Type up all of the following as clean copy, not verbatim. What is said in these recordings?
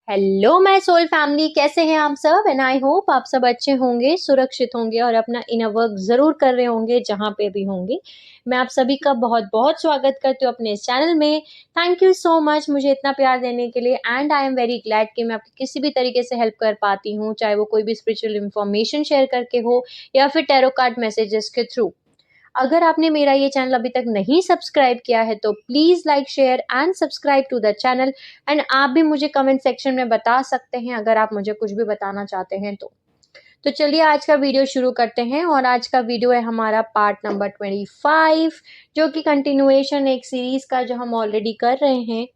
Hello my soul family, कैसे हैं आप सब। एंड आई होप आप सब अच्छे होंगे, सुरक्षित होंगे और अपना इनर वर्क जरूर कर रहे होंगे जहां पे भी होंगे। मैं आप सभी का बहुत बहुत स्वागत करती हूँ अपने इस चैनल में। थैंक यू सो मच मुझे इतना प्यार देने के लिए। And I am very glad कि मैं आपकी किसी भी तरीके से हेल्प कर पाती हूँ, चाहे वो कोई भी स्पिरिचुअल इंफॉर्मेशन शेयर करके हो या फिर टैरो कार्ड मैसेजेस के थ्रू। अगर आपने मेरा ये चैनल अभी तक नहीं सब्सक्राइब किया है तो please like share and subscribe to the channel. And आप भी मुझे कमेंट सेक्शन में बता सकते हैं अगर आप मुझे कुछ भी बताना चाहते हैं तो चलिए आज का वीडियो शुरू करते हैं। और आज का वीडियो है हमारा पार्ट नंबर 25, जो कि कंटिन्यूएशन एक सीरीज का जो हम ऑलरेडी कर रहे हैं।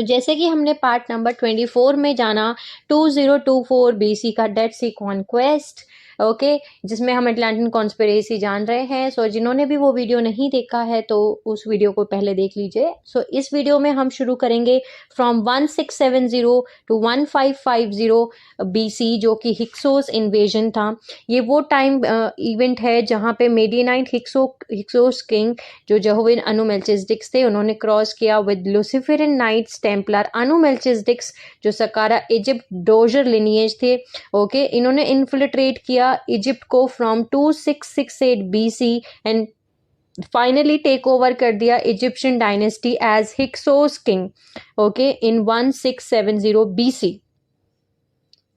जैसे कि हमने पार्ट नंबर 24 में जाना 2024 BC का डेड सी कॉन्क्वेस्ट, ओके, जिसमें हम अटलांटिन कॉन्स्पिरेसी जान रहे हैं। जिन्होंने भी वो वीडियो नहीं देखा है तो उस वीडियो को पहले देख लीजिए। इस वीडियो में हम शुरू करेंगे फ्रॉम 1670 टू 1550 BC, जो कि हिक्सोस इन्वेजन था। ये वो टाइम इवेंट है जहाँ पे मेडिनाइट हिक्सोस किंग जो जेहोविन अनुमेल्चिसडिक्स थे, उन्होंने क्रॉस किया with Luciferian Knights Templar Anu Melchizedeks, जो सकारा इजिप्ट डोजर लिनिएज थे। ओके, इन्होंने इन्फिल्ट्रेट किया इजिप्ट को from 2668 BC and finally take over कर दिया Egyptian dynasty as Hyksos king, okay, in 1670 BC।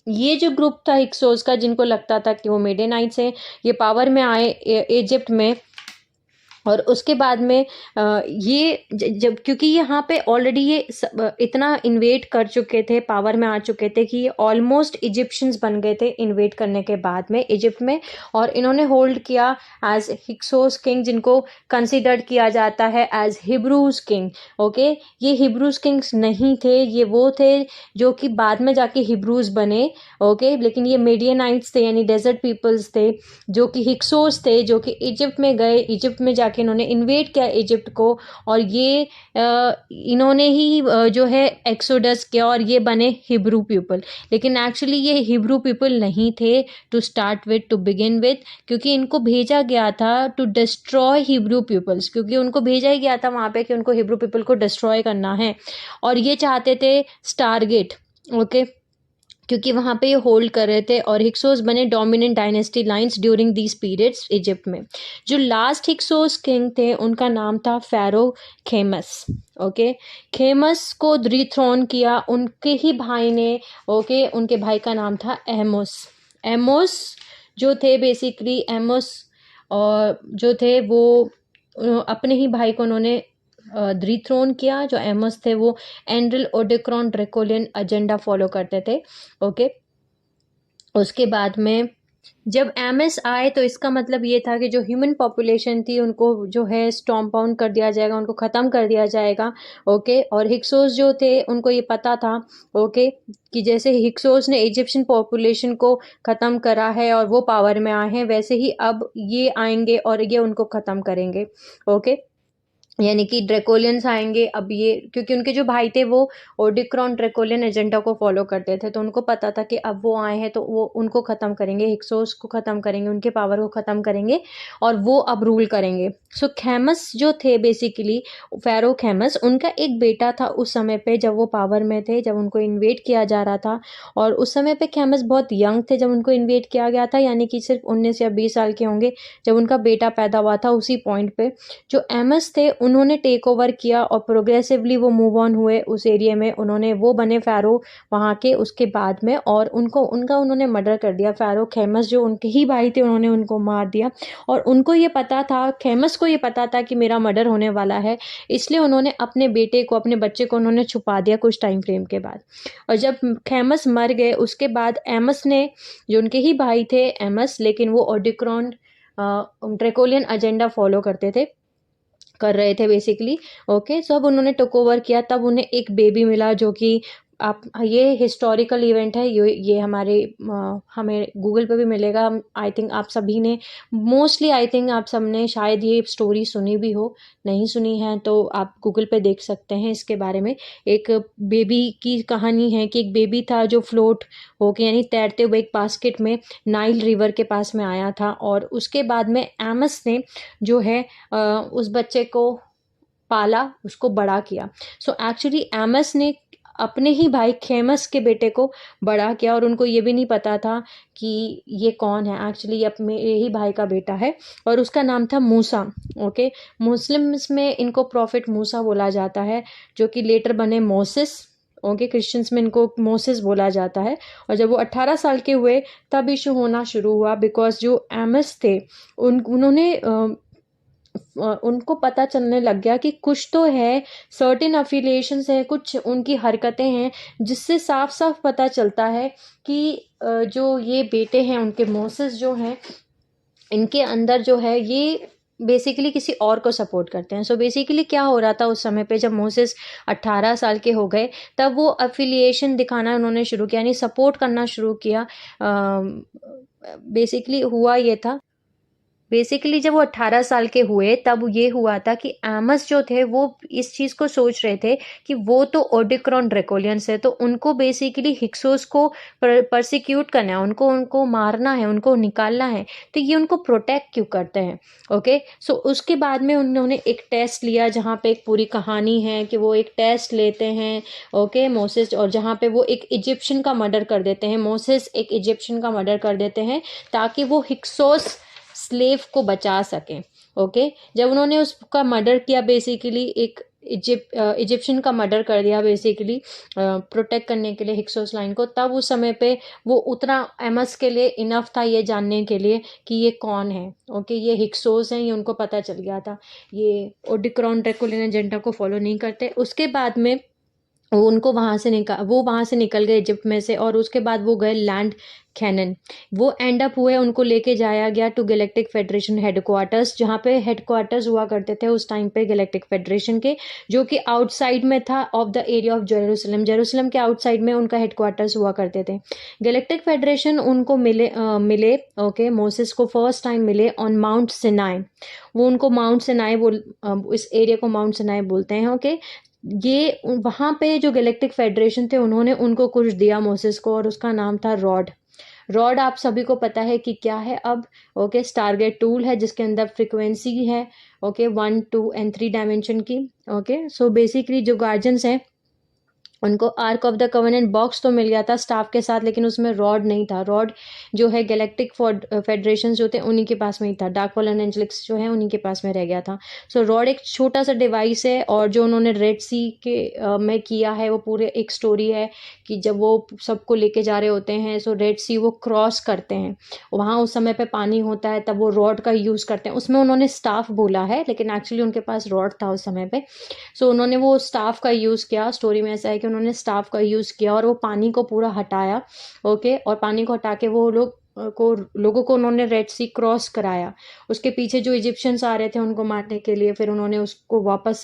ये जो ग्रुप था हिक्सोस का, जिनको लगता था कि वो मेडेनाइट्स हैं, ये पावर में आए इजिप्ट में। और उसके बाद में ये जब क्योंकि यहाँ पे ऑलरेडी ये इतना इन्वेट कर चुके थे, पावर में आ चुके थे कि ये ऑलमोस्ट इजिप्शियंस बन गए थे इन्वेट करने के बाद में इजिप्ट में। और इन्होंने होल्ड किया एज हिक्सोस किंग, जिनको कंसिडर्ड किया जाता है एज हिब्रूज किंग। ओके, ये हिब्रूज किंग्स नहीं थे, ये वो थे जो कि बाद में जाके हिब्रूज बने। ओके, लेकिन ये मेडियनाइट्स थे, यानी डेजर्ट पीपल्स थे, जो कि हिक्सोस थे, जो कि इजिप्ट में गए, इजिप्ट में जाके इन्होंने इन्वेट किया इजिप्ट को। और ये इन्होंने ही जो है एक्सोडस किया और ये बने हिब्रू पीपल। लेकिन एक्चुअली ये हिब्रू पीपल नहीं थे to start with, to begin with, क्योंकि इनको भेजा गया था टू डिस्ट्रॉय हिब्रू पीपल्स, क्योंकि उनको भेजा ही गया था वहाँ पे कि उनको हिब्रू पीपल को डिस्ट्रॉय करना है। और ये चाहते थे स्टारगेट, ओके, क्योंकि वहाँ पे ये होल्ड कर रहे थे। और हिक्सोस बने dominant dynasty lines during these periods Egypt में। जो लास्ट हिक्सोस किंग थे उनका नाम था फेरो खेमस। ओके, खेमस को रिथ्रोन किया उनके ही भाई ने। ओके, उनके भाई का नाम था एमोस। एमोस जो थे बेसिकली एमोस और जो थे वो अपने ही भाई को उन्होंने रिथ्रोन किया। जो एमोस थे वो एंड्रिल ओडिक्रॉन ड्रेकोलियन एजेंडा फॉलो करते थे। ओके, उसके बाद में जब एमएस आए तो इसका मतलब ये था कि जो ह्यूमन पॉपुलेशन थी उनको जो है स्टॉम्प आउट कर दिया जाएगा, उनको ख़त्म कर दिया जाएगा। ओके, और हिक्सोस जो थे उनको ये पता था, ओके, कि जैसे हिक्सोस ने इजिप्शियन पॉपुलेशन को ख़त्म करा है और वो पावर में आए हैं, वैसे ही अब ये आएंगे और ये उनको ख़त्म करेंगे। ओके, यानी कि ड्रेकोलियंस आएंगे अब ये, क्योंकि उनके जो भाई थे वो ओडिक्रॉन ड्रेकोलियन एजेंडा को फॉलो करते थे, तो उनको पता था कि अब वो आए हैं तो वो उनको ख़त्म करेंगे, हिक्सोस को ख़त्म करेंगे, उनके पावर को ख़त्म करेंगे और वो अब रूल करेंगे। खेमस जो थे बेसिकली फेरो खेमस, उनका एक बेटा था उस समय पे जब वो पावर में थे, जब उनको इन्वेट किया जा रहा था। और उस समय पे खेमस बहुत यंग थे जब उनको इन्वेट किया गया था, यानी कि सिर्फ 19 या 20 साल के होंगे जब उनका बेटा पैदा हुआ था। उसी पॉइंट पे जो एमएस थे उन्होंने टेक ओवर किया और प्रोग्रेसिवली वो मूव ऑन हुए उस एरिया में, उन्होंने वो बने फ़ारो वहाँ के उसके बाद में। और उन्होंने मर्डर कर दिया। फ़ारो खेमस जो उनके ही भाई थे उन्होंने उनको मार दिया। और उनको ये पता था, खेमस को ये पता था कि मेरा मर्डर होने वाला है, इसलिए उन्होंने अपने बेटे को, अपने बच्चे को उन्होंने छुपा दिया कुछ टाइम फ्रेम के बाद। और जब खेमस मर गए उसके बाद एमस ने, जो उनके ही भाई थे एमस, लेकिन वो ओडिक्रॉन ड्रेकोलियन एजेंडा फॉलो कर रहे थे बेसिकली। ओके, अब उन्होंने टेक ओवर किया, तब उन्हें एक बेबी मिला जो कि आप, ये हिस्टोरिकल इवेंट है, ये हमारे हमें गूगल पे भी मिलेगा। आई थिंक आप सभी ने मोस्टली, आई थिंक आप सबने शायद ये स्टोरी सुनी भी हो, नहीं सुनी है तो आप गूगल पे देख सकते हैं इसके बारे में। एक बेबी की कहानी है कि एक बेबी था जो फ्लोट होके, यानी तैरते हुए एक बास्केट में नाइल रिवर के पास में आया था। और उसके बाद में एमस ने जो है उस बच्चे को पाला, उसको बड़ा किया। एक्चुअली एमस ने अपने ही भाई खेमस के बेटे को बड़ा किया और उनको ये भी नहीं पता था कि ये कौन है, एक्चुअली ये मेरे ही भाई का बेटा है और उसका नाम था मूसा। ओके, मुस्लिम्स में इनको प्रॉफिट मूसा बोला जाता है जो कि लेटर बने मोसेस। ओके, क्रिश्चियंस में इनको मोसेस बोला जाता है। और जब वो 18 साल के हुए तब इशू होना शुरू हुआ बिकॉज जो एमएस थे उन्होंने उनको पता चलने लग गया कि कुछ तो है, सर्टेन अफिलिएशंस है, कुछ उनकी हरकतें हैं जिससे साफ साफ पता चलता है कि जो ये बेटे हैं उनके मोसेस जो हैं इनके अंदर जो है ये बेसिकली किसी और को सपोर्ट करते हैं। सो बेसिकली क्या हो रहा था उस समय पे जब मोसेस 18 साल के हो गए तब वो अफिलिएशन दिखाना उन्होंने शुरू किया, यानी सपोर्ट करना शुरू किया। बेसिकली हुआ ये था, बेसिकली जब वो 18 साल के हुए तब ये हुआ था कि एमस जो थे वो इस चीज़ को सोच रहे थे कि वो तो ओडिक्रॉन ड्रैकोलियंस है, तो उनको बेसिकली हिक्सोस को परसिक्यूट करना है, उनको उनको मारना है, उनको निकालना है, तो ये उनको प्रोटेक्ट क्यों करते हैं। ओके, सो उसके बाद में उन्होंने एक टेस्ट लिया जहाँ पे एक पूरी कहानी है कि वो एक टेस्ट लेते हैं। ओके, मोसेस, और जहाँ पे वो एक इजिप्शियन का मर्डर कर देते हैं, मोसेस एक इजिप्शियन का मर्डर कर देते हैं ताकि वो हिक्सोस स्लेव को बचा सकें। ओके, जब उन्होंने उसका मर्डर किया, बेसिकली एक इजिप्शियन का मर्डर कर दिया बेसिकली प्रोटेक्ट करने के लिए हिक्सोस लाइन को, तब उस समय पे वो उतना एमस के लिए इनफ था ये जानने के लिए कि ये कौन है। ओके, ये हिक्सोस हैं, ये उनको पता चल गया था। ये ओडिक्रॉन ड्रैकुलियन एजेंडा को फॉलो नहीं करते। उसके बाद में वो वहाँ से निकल गए इजिप्ट में से, और उसके बाद वो गए लैंड कैनन। वो एंड अप हुए, उनको लेके जाया गया टू गैलेक्टिक फेडरेशन हेडक्वार्टर्स, जहाँ पे हेडक्वार्टर्स हुआ करते थे उस टाइम पे गैलेक्टिक फेडरेशन के, जो कि आउटसाइड में था of the area of Jerusalem के आउटसाइड में उनका हेडक्वार्टर्स हुआ करते थे। गैलेक्टिक फेडरेशन उनको मिले ओके, मोसेस को फर्स्ट टाइम मिले ऑन माउंट सिनाई। वो उनको माउंट सिनाई इस एरिया को माउंट सिनाई बोलते हैं। ओके, ये वहाँ पे जो गैलेक्टिक फेडरेशन थे उन्होंने उनको कुछ दिया मोसेस को, और उसका नाम था रॉड। रॉड आप सभी को पता है कि क्या है अब। ओके, स्टारगेट टूल है जिसके अंदर फ्रिक्वेंसी है। ओके, 1, 2 एंड 3 डायमेंशन की। ओके, सो बेसिकली जो गार्जियंस हैं उनको arc of the covenant box तो मिल गया था स्टाफ के साथ, लेकिन उसमें रॉड नहीं था। रॉड जो है गैलेक्टिक फेडरेशन जो थे उन्हीं के पास में ही था, डार्क फॉल एंड एंजेलिक्स जो है उन्हीं के पास में रह गया था। सो रॉड एक छोटा सा डिवाइस है, और जो उन्होंने रेड सी के में किया है वो पूरे एक स्टोरी है कि जब वो सबको लेके जा रहे होते हैं, सो रेड सी वो क्रॉस करते हैं, वहाँ उस समय पे पानी होता है, तब वो रॉड का यूज़ करते हैं। उसमें उन्होंने स्टाफ बोला है लेकिन एक्चुअली उनके पास रॉड था उस समय पे। सो उन्होंने वो स्टाफ का यूज़ किया। स्टोरी में ऐसा है कि उन्होंने स्टाफ का यूज़ किया और वो पानी को पूरा हटाया। ओके, और पानी को हटा के वो लोगों को उन्होंने रेड सी क्रॉस कराया। उसके पीछे जो इजिप्शियंस आ रहे थे उनको मारने के लिए, फिर उन्होंने उसको वापस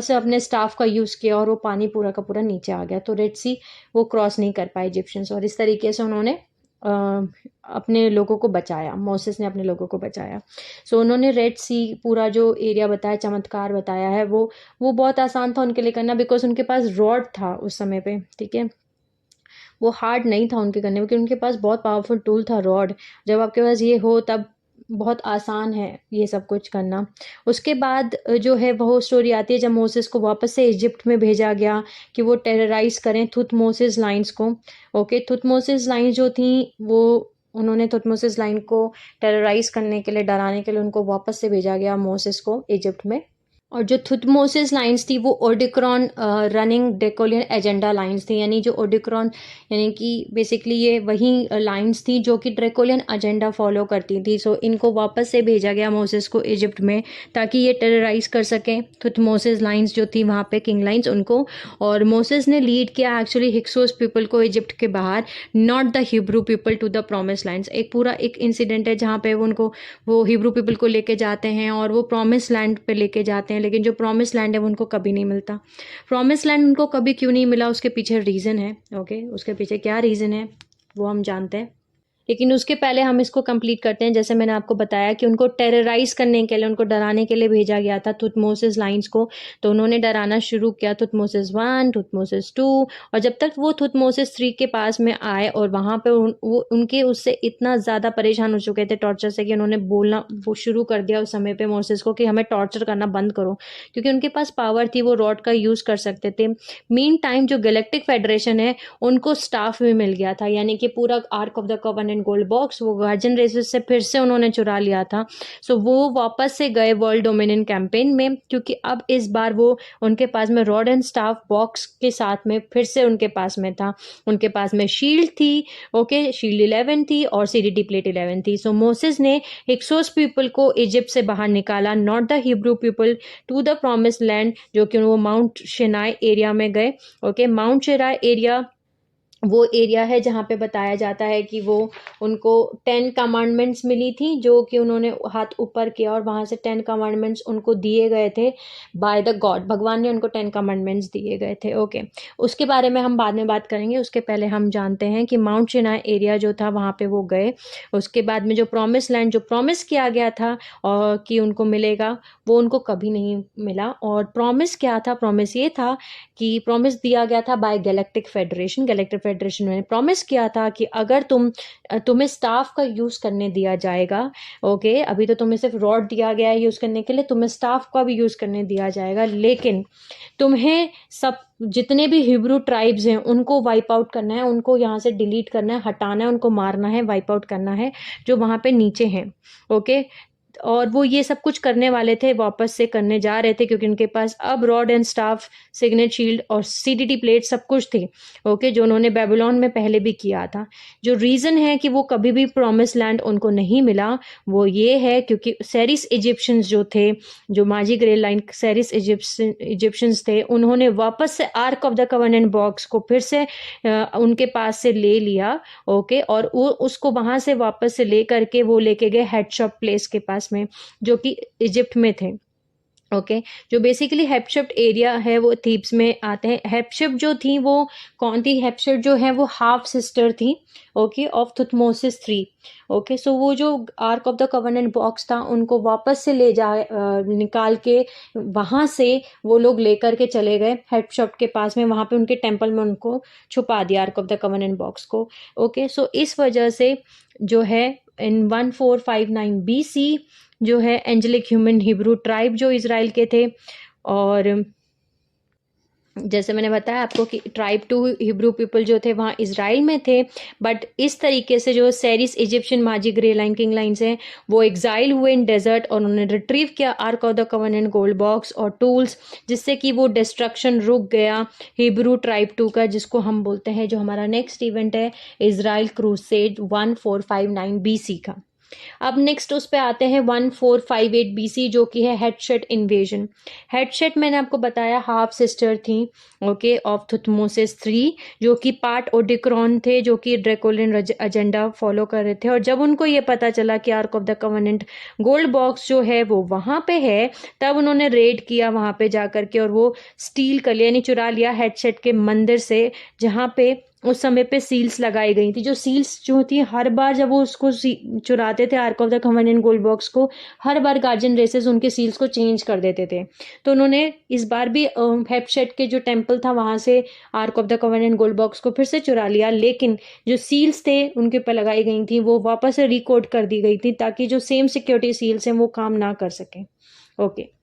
से अपने स्टाफ का यूज़ किया और वो पानी पूरा का पूरा नीचे आ गया, तो रेड सी वो क्रॉस नहीं कर पाए इजिप्शियंस, और इस तरीके से उन्होंने अपने लोगों को बचाया। मोसेस ने अपने लोगों को बचाया। सो उन्होंने रेड सी पूरा जो एरिया बताया, चमत्कार बताया है, वो बहुत आसान था उनके लिए करना बिकॉज उनके पास रॉड था उस समय पे। ठीक है, वो हार्ड नहीं था उनके करने में क्योंकि उनके पास बहुत पावरफुल टूल था रॉड। जब आपके पास ये हो तब बहुत आसान है ये सब कुछ करना। उसके बाद जो है वो स्टोरी आती है जब मोसेस को वापस से इजिप्ट में भेजा गया कि वो टेरराइज करें थुथमोसिस लाइन्स को। ओके, थुथमोसिस लाइन जो थी वो उन्होंने थुथमोसिस लाइन को टेरराइज करने के लिए, डराने के लिए उनको वापस से भेजा गया मोसेस को इजिप्ट में। और जो थुथमोसिस लाइन्स थी वो ओडिक्रॉन रनिंग ड्रैकुलियन एजेंडा लाइन्स थी, यानी जो ओडिक्रॉन यानी कि बेसिकली ये वही लाइन्स थी जो कि ड्रैकुलियन एजेंडा फॉलो करती थी। सो इनको वापस से भेजा गया मोसेस को इजिप्ट में ताकि ये टेरराइज कर सकें थुथमोसिस लाइन्स जो थी वहाँ पे, किंग लाइन्स उनको। और मोसेस ने लीड किया एक्चुअली हिक्सोस पीपल को इजिप्ट के बाहर, not the Hebrew people to the promise lands. एक पूरा एक इंसिडेंट है जहाँ पे वो हिब्रू पीपल को लेके जाते हैं और वो प्रॉमिस लैंड पे लेके जाते हैं, लेकिन जो प्रॉमिस लैंड है वो उनको कभी नहीं मिलता। प्रॉमिस लैंड उनको कभी क्यों नहीं मिला, उसके पीछे रीज़न है। ओके, उसके पीछे क्या रीज़न है वो हम जानते हैं। लेकिन उसके पहले हम इसको कंप्लीट करते हैं। जैसे मैंने आपको बताया कि उनको टेरराइज करने के लिए, उनको डराने के लिए भेजा गया था थुथमोसिस लाइन्स को। तो उन्होंने डराना शुरू किया, थुथमोसिस 1, थुथमोसिस 2, और जब तक वो थुथमोसिस 3 के पास में आए और वहाँ पे वो उनके उससे इतना ज़्यादा परेशान हो चुके थे टॉर्चर से कि उन्होंने बोलना वो शुरू कर दिया उस समय पे मोसेस को कि हमें टॉर्चर करना बंद करो, क्योंकि उनके पास पावर थी, वो रॉड का यूज़ कर सकते थे। मीन टाइम जो गैलेक्टिक फेडरेशन है उनको स्टाफ भी मिल गया था, यानी कि पूरा arc of the covenant gold box वो गार्जियन रेसेस से फिर से उन्होंने चुरा लिया था। सो वो वापस से गए वर्ल्ड डोमिनियन कैंपेन में, क्योंकि अब इस बार वो उनके पास में रॉड एंड स्टाफ बॉक्स के साथ में फिर से उनके पास में था। उनके पास में शील्ड थी, ओके, शील्ड 11 थी और सीडीटी प्लेट 11 थी। सो मोसेस ने हिक्सोस पीपल को इजिप्ट से बाहर निकाला, not the Hebrew people, to the promise land, जो कि वो माउंट शिनाई एरिया में गए। ओके, माउंट शिनाई एरिया वो एरिया है जहाँ पे बताया जाता है कि वो उनको 10 कमांडमेंट्स मिली थी, जो कि उन्होंने हाथ ऊपर किया और वहाँ से 10 कमांडमेंट्स उनको दिए गए थे बाय द गॉड, भगवान ने उनको 10 कमांडमेंट्स दिए गए थे। ओके, उसके बारे में हम बाद में बात करेंगे। उसके पहले हम जानते हैं कि माउंट सिनाई एरिया जो था वहाँ पे वो गए। उसके बाद में जो प्रॉमिस लैंड जो प्रॉमिस किया गया था और कि उनको मिलेगा, वो उनको कभी नहीं मिला। और प्रॉमिस क्या था? प्रॉमिस ये था कि प्रॉमिस दिया गया था by galactic federation. Galactic federation ने प्रॉमिस किया था कि अगर तुम्हें स्टाफ का यूज़ करने दिया जाएगा, ओके, अभी तो तुम्हें सिर्फ रॉड दिया गया है यूज़ करने के लिए, तुम्हें स्टाफ का भी यूज़ करने दिया जाएगा, लेकिन तुम्हें सब जितने भी हिब्रू ट्राइब्स हैं उनको वाइप आउट करना है, उनको यहाँ से डिलीट करना है, हटाना है, उनको मारना है, वाइप आउट करना है जो वहाँ पे नीचे हैं। ओके, और वो ये सब कुछ करने वाले थे, वापस से करने जा रहे थे, क्योंकि उनके पास अब rod and staff, signet shield और सीडीटी प्लेट सब कुछ थी, ओके, जो उन्होंने बेबीलोन में पहले भी किया था। जो रीज़न है कि वो कभी भी प्रॉमिस लैंड उनको नहीं मिला, वो ये है क्योंकि सेरिस इजिप्शियंस जो थे, जो माजी ग्रे लाइन सेरिस इजिप्शियंस थे, उन्होंने वापस से ark of the covenant box को फिर से उनके पास से ले लिया, ओके, और वो उसको वहाँ से वापस से ले करके वो लेके गए हेडशॉप प्लेस के पास में, जो कि इजिप्ट में थे। ओके, जो बेसिकली हेप्शप्ट एरिया है वो थीब्स में आते हैं। हेप्शप्ट जो थी वो कौन थी? हेप्शप्ट जो है वो हाफ सिस्टर थी, ओके, ऑफ थुथमोसिस 3। ओके, सो वो जो arc of the covenant box था उनको वापस से ले जाए निकाल के वहाँ से वो लोग लेकर के चले गए हेप्शप्ट के पास में, वहाँ पे उनके टेम्पल में उनको छुपा दिया Ark of the covenant box को। ओके, सो इस वजह से जो है इन 1459 BC जो है एंजेलिक ह्यूमन हिब्रू ट्राइब जो इज़राइल के थे, और जैसे मैंने बताया आपको कि ट्राइब 2 हिब्रू पीपल जो थे वहाँ इज़राइल में थे, बट इस तरीके से जो सेरिस Egyptian Maji grey Lion King lines हैं वो एग्जाइल हुए इन डेजर्ट, और उन्होंने रिट्रीव किया arc of the covenant gold box और टूल्स, जिससे कि वो डिस्ट्रक्शन रुक गया हिब्रू ट्राइब 2 का, जिसको हम बोलते हैं, जो हमारा नेक्स्ट इवेंट है इज़राइल क्रूसेड 1459 BC का। अब नेक्स्ट उस पे आते हैं 1458 BC, जो कि है हेडशट इन्वेजन। हेडशट मैंने आपको बताया हाफ सिस्टर थी, ओके, ऑफ थुथमोसिस 3, जो कि पार्ट ओडिक्रॉन थे, जो कि ड्रेकोलिन एजेंडा फॉलो कर रहे थे। और जब उनको ये पता चला कि arc of the covenant gold box जो है वो वहाँ पे है, तब उन्होंने रेड किया वहाँ पे जा करके और वो स्टील कर लिया, यानी चुरा लिया हेडशट के मंदिर से, जहाँ पे उस समय पे सील्स लगाई गई थी। जो सील्स जो होती है, हर बार जब वो उसको चुराते थे arc of the covenant gold box को, हर बार गार्जियन रेसेस उनके सील्स को चेंज कर देते थे। तो उन्होंने इस बार भी हेप्शट के जो टेम्पल था वहाँ से ark of the covenant gold box को फिर से चुरा लिया, लेकिन जो सील्स थे उनके ऊपर लगाई गई थी वो वापस से रिकोड कर दी गई थी, ताकि जो सेम सिक्योरिटी सील्स हैं वो काम ना कर सकें। ओके,